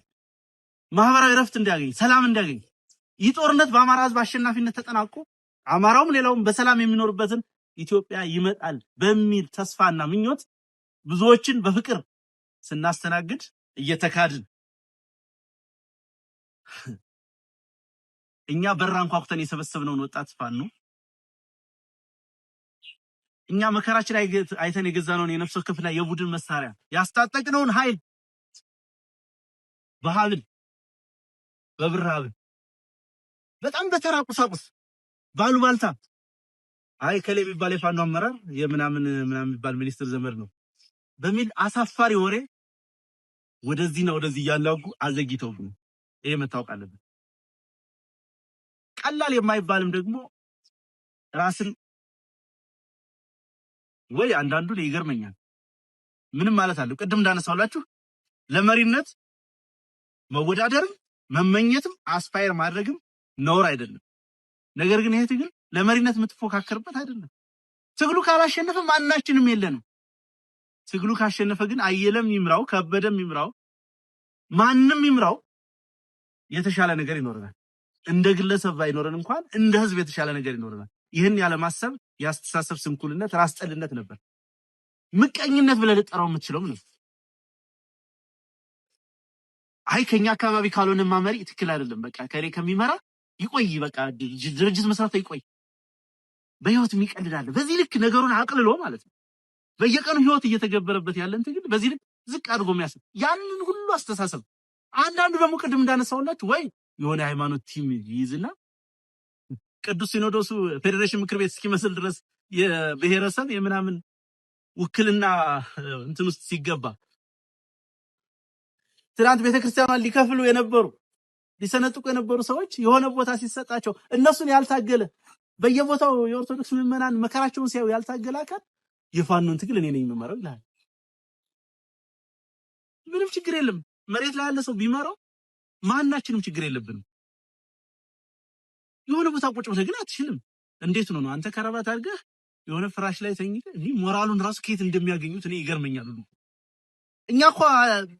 ማህበራዊ እረፍት እንዲያገኝ ሰላም እንዲያገኝ ይህ ጦርነት በአማራ ህዝብ አሸናፊነት ተጠናቆ አማራውም ሌላውም በሰላም የሚኖርበትን ኢትዮጵያ ይመጣል በሚል ተስፋና ምኞት ብዙዎችን በፍቅር ስናስተናግድ እየተካድን እኛ በራ አንኳኩተን የሰበሰብነውን ወጣት ፋኖ እኛ መከራችን አይተን የገዛነውን የነፍስ ወከፍና የቡድን መሳሪያ ያስታጠቅነውን ኃይል በሀብል በብር ሀብል በጣም በተራ ቁሳቁስ ባሉባልታ አይ ከሌ ቢባል የፋኖ አመራር የምናምን ቢባል ሚኒስትር ዘመድ ነው በሚል አሳፋሪ ወሬ ወደዚህና ወደዚህ ያላጉ አዘግይተውብን ይሄ መታወቅ አለበት። ቀላል የማይባልም ደግሞ ራስን ወይ አንዳንዱ ይገርመኛል ምንም ማለት አለው። ቅድም እንዳነሳውላችሁ ለመሪነት መወዳደርም መመኘትም አስፓየር ማድረግም ነውር አይደለም። ነገር ግን ይሄ ትግል ለመሪነት የምትፎካከርበት አይደለም። ትግሉ ካላሸነፈ ማናችንም የለንም። ትግሉ ካሸነፈ ግን አየለም ይምራው ከበደም ይምራው ማንንም ይምራው የተሻለ ነገር ይኖርናል። እንደ ግለሰብ ባይኖረን እንኳን እንደ ህዝብ የተሻለ ነገር ይኖርናል። ይህን ያለ ማሰብ ያስተሳሰብ ስንኩልነት ራስ ጠልነት ነበር። ምቀኝነት ብለህ ልጠራው የምትችለው ነው። አይ ከኛ አካባቢ ካልሆነማ መሪ ትክክል አይደለም፣ በቃ ከሬ ከሚመራ ይቆይ፣ በቃ ድርጅት መስራት ይቆይ። በህይወት የሚቀልዳለ በዚህ ልክ ነገሩን አቅልሎ ማለት ነው። በየቀኑ ህይወት እየተገበረበት ያለን ትግል በዚህ ልክ ዝቅ አድርጎ የሚያስብ ያንን ሁሉ አስተሳሰብ አንዳንዱ ደግሞ ቅድም እንዳነሳውላችሁ ወይ የሆነ ሃይማኖት ቲም ይይዝና ቅዱስ ሲኖዶሱ ፌዴሬሽን ምክር ቤት እስኪመስል ድረስ የብሔረሰብ የምናምን ውክልና እንትን ውስጥ ሲገባ ትናንት ቤተክርስቲያኗን ሊከፍሉ የነበሩ ሊሰነጥቁ የነበሩ ሰዎች የሆነ ቦታ ሲሰጣቸው እነሱን ያልታገለ በየቦታው የኦርቶዶክስ ምዕመናን መከራቸውን ሲያዩ ያልታገለ አካል የፋኖን ትግል እኔ ነኝ የምመራው ይላል። ምንም ችግር የለም። መሬት ላይ ያለ ሰው ቢመራው ማናችንም ችግር የለብንም። የሆነ ቦታ ቁጭ ብለህ ግን አትችልም። እንዴት ነው አንተ ከረባት አድርገህ የሆነ ፍራሽ ላይ ተኝተህ እኔ ሞራሉን ራሱ ከየት እንደሚያገኙት እኔ ይገርመኛል። እኛ እኮ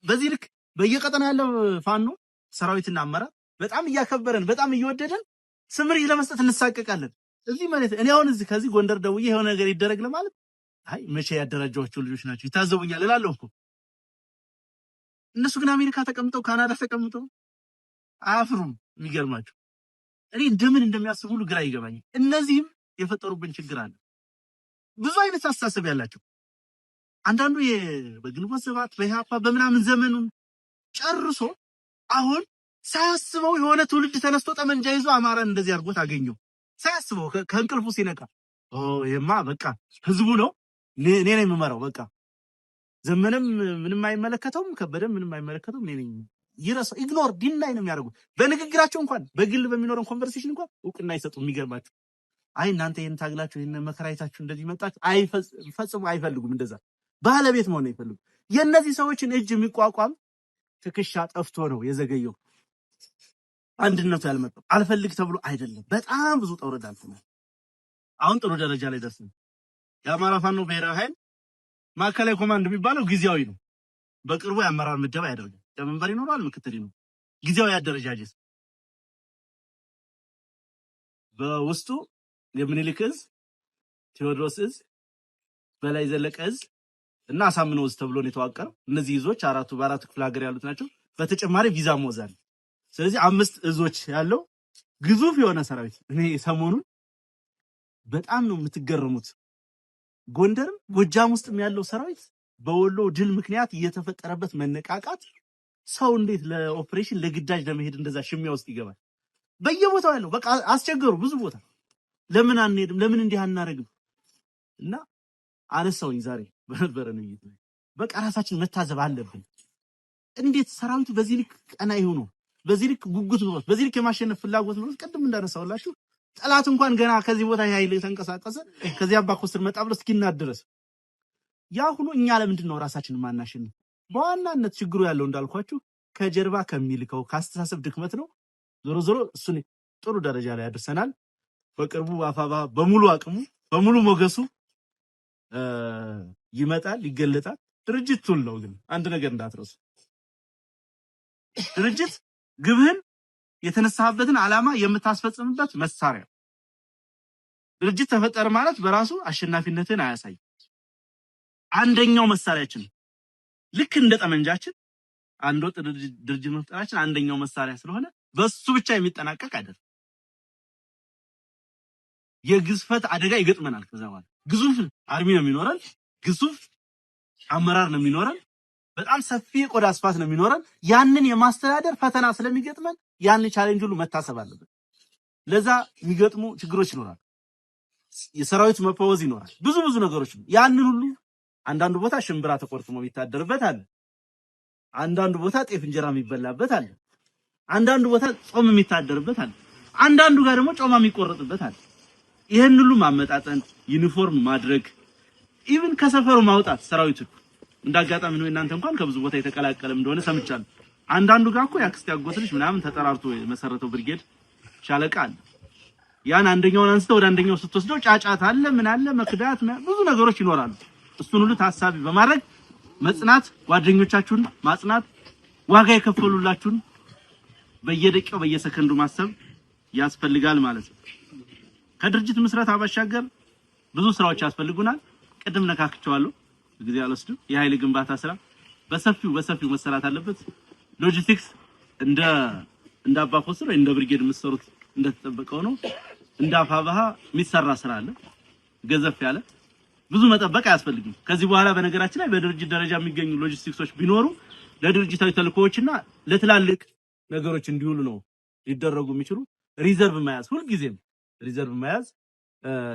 በዚህ ልክ በየቀጠናው ያለው ፋኖ ሰራዊትና አመራር በጣም እያከበረን በጣም እየወደደን ስምሪት ለመስጠት እንሳቀቃለን። እዚህ ማለት እኔ አሁን እዚህ ከዚህ ጎንደር ደውዬ የሆነ ነገር ይደረግ ለማለት አይ መቼ ያደራጇቸው ልጆች ናቸው ይታዘቡኛል እላለሁ እኮ። እነሱ ግን አሜሪካ ተቀምጠው ካናዳ ተቀምጠው አያፍሩም። የሚገርማቸው እኔ እንደምን እንደሚያስቡ ሁሉ ግራ ይገባኛል። እነዚህም የፈጠሩብን ችግር አለ። ብዙ አይነት አስተሳሰብ ያላቸው አንዳንዱ በግንቦት ሰባት በኢህአፓ በምናምን ዘመኑን ጨርሶ አሁን ሳያስበው የሆነ ትውልድ ተነስቶ ጠመንጃ ይዞ አማራን እንደዚህ አድርጎት አገኘው። ሳያስበው ከእንቅልፉ ሲነቃ ይሄማ በቃ ህዝቡ ነው እኔ ነኝ የምመራው፣ በቃ ዘመንም ምንም አይመለከተውም ከበደም ምንም አይመለከተውም እኔ ነኝ ይረሳው። ኢግኖር ዲናይ ነው የሚያደርጉት። በንግግራቸው እንኳን በግል በሚኖረን ኮንቨርሴሽን እንኳን እውቅና አይሰጡም። የሚገርማችሁ አይ እናንተ ይሄን ታግላችሁ ይሄን መከራይታችሁ እንደዚህ መጣችሁ ፈጽሞ አይፈልጉም። እንደዛ ባለቤት መሆን አይፈልጉም። የእነዚህ ሰዎችን እጅ የሚቋቋም ትከሻ ጠፍቶ ነው የዘገየው። አንድነቱ ያልመጣው አልፈልግ ተብሎ አይደለም። በጣም ብዙ ጠውረድ አልፈናል። አሁን ጥሩ ደረጃ ላይ ደርሰን የአማራ ፋኖ ብሔራዊ ኃይል ማዕከላዊ ኮማንድ የሚባለው ጊዜያዊ ነው። በቅርቡ የአመራር ምደባ ያደርጋል። ለመንበር ይኖራል፣ ምክትል ይኖራል። ጊዜያዊ አደረጃጀት በውስጡ የምኒልክ እዝ፣ ቴዎድሮስ እዝ፣ በላይ ዘለቀ እዝ፣ እና አሳምነው እዝ ተብሎ ነው የተዋቀረው። እነዚህ እዞች በአራቱ ክፍለ ሀገር ያሉት ናቸው። በተጨማሪ ቪዛ ሞዛል። ስለዚህ 5 እዞች ያለው ግዙፍ የሆነ ሰራዊት። እኔ ሰሞኑን በጣም ነው የምትገረሙት። ጎንደርም ጎጃም ውስጥም ያለው ሰራዊት በወሎ ድል ምክንያት እየተፈጠረበት መነቃቃት ሰው እንዴት ለኦፕሬሽን ለግዳጅ ለመሄድ እንደዛ ሽሚያ ውስጥ ይገባል? በየቦታው ያለው በቃ አስቸገሩ። ብዙ ቦታ ለምን አንሄድም ለምን እንዲህ አናረግም? እና አነሳውኝ ዛሬ በነበረን ውይይት በቃ ራሳችን መታዘብ አለብን። እንዴት ሰራዊቱ በዚህ ልክ ቀና ይሁኑ፣ በዚህ ልክ ጉጉት ነው፣ በዚህ ልክ የማሸነፍ ፍላጎት ነው። ቀደም እንዳነሳውላችሁ ጠላት እንኳን ገና ከዚህ ቦታ ኃይል ተንቀሳቀሰ ከዚህ አባ ኮስትር መጣ ብሎ እስኪናድ ድረስ ያ ሁሉ እኛ ለምንድን ነው ራሳችንን ማናሽን? በዋናነት ችግሩ ያለው እንዳልኳችሁ ከጀርባ ከሚልከው ካስተሳሰብ ድክመት ነው። ዞሮ ዞሮ እሱን ጥሩ ደረጃ ላይ ያደርሰናል። በቅርቡ አፋባ በሙሉ አቅሙ በሙሉ ሞገሱ ይመጣል፣ ይገለጣል። ድርጅት ቱል ነው። ግን አንድ ነገር እንዳትረሱ፣ ድርጅት ግብህን የተነሳህበትን ዓላማ የምታስፈጽምበት መሳሪያ። ድርጅት ተፈጠረ ማለት በራሱ አሸናፊነትን አያሳይ። አንደኛው መሳሪያችን ልክ እንደ ጠመንጃችን አንድ ወጥ ድርጅት መፍጠራችን አንደኛው መሳሪያ ስለሆነ በሱ ብቻ የሚጠናቀቅ አይደለም። የግዝፈት አደጋ ይገጥመናል። ከዛ በኋላ ግዙፍ አርሚ ነው የሚኖረን፣ ግዙፍ አመራር ነው የሚኖረን፣ በጣም ሰፊ ቆዳ ስፋት ነው የሚኖረን። ያንን የማስተዳደር ፈተና ስለሚገጥመን ያንን ቻሌንጅ ሁሉ መታሰብ አለበት። ለዛ የሚገጥሙ ችግሮች ይኖራል። የሰራዊት መፈወዝ ይኖራል። ብዙ ነገሮች ያንን ሁሉ አንዳንዱ ቦታ ሽምብራ ተቆርጥሞ የሚታደርበት አለ። አንዳንዱ ቦታ ጤፍ እንጀራ የሚበላበት አለ። አንዳንዱ ቦታ ጾም የሚታደርበት አለ። አንዳንዱ ጋር ደግሞ ጮማ የሚቆረጥበት አለ። ይሄን ሁሉ ማመጣጠን፣ ዩኒፎርም ማድረግ፣ ኢቭን ከሰፈሩ ማውጣት ሰራዊቱ እንዳጋጣሚ ነው። እናንተ እንኳን ከብዙ ቦታ የተቀላቀለም እንደሆነ ሰምቻለሁ። አንዳንዱ ጋር እኮ ያክስት ያጎትልሽ ምናምን ተጠራርቶ የመሰረተው ብርጌድ ሻለቃ አለ። ያን አንደኛውን አንስተው ወደ አንደኛው ስትወስደው ጫጫታ አለ፣ ምን አለ፣ መክዳት፣ ብዙ ነገሮች ይኖራሉ። እሱን ሁሉ ታሳቢ በማድረግ መጽናት፣ ጓደኞቻችሁን ማጽናት፣ ዋጋ የከፈሉላችሁን በየደቂቃው በየሰከንዱ ማሰብ ያስፈልጋል ማለት ነው። ከድርጅት ምስረታ ባሻገር ብዙ ስራዎች ያስፈልጉናል። ቅድም ነካክቸዋለሁ፣ ጊዜ አልወስድም። የኃይል ግንባታ ስራ በሰፊው መሰራት አለበት። ሎጂስቲክስ እንደ አባ ኮስትር እንደ ብርጌድ የምትሰሩት እንደተጠበቀው ነው። እንደ አፋባሃ የሚሰራ ስራ አለ፣ ገዘፍ ያለ ብዙ መጠበቅ አያስፈልግም። ከዚህ በኋላ በነገራችን ላይ በድርጅት ደረጃ የሚገኙ ሎጂስቲክሶች ቢኖሩ ለድርጅታዊ ተልእኮዎችና ለትላልቅ ነገሮች እንዲውሉ ነው ሊደረጉ የሚችሉ። ሪዘርቭ መያዝ፣ ሁልጊዜም ሪዘርቭ መያዝ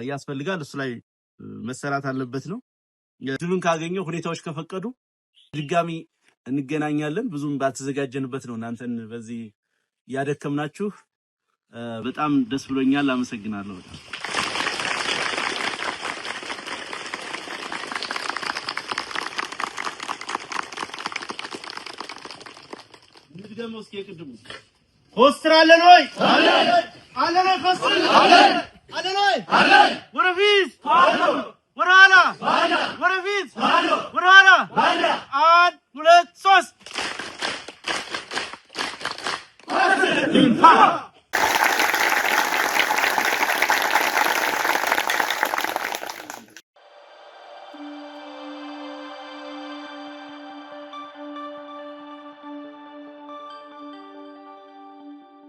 ያስፈልጋል። እሱ ላይ መሰራት አለበት ነው። ድሉን ካገኘው ሁኔታዎች ከፈቀዱ ድጋሚ እንገናኛለን። ብዙም ባልተዘጋጀንበት ነው እናንተን በዚህ ያደከምናችሁ። በጣም ደስ ብሎኛል። አመሰግናለሁ። እንግዲህ እስኪ የቅድሙ ኮስትር አለን ወይ? አለን ወይ? ኮስትር አለን ወይ? ወደፊት ወደኋላ ወደፊት ወደኋላ 1 2 3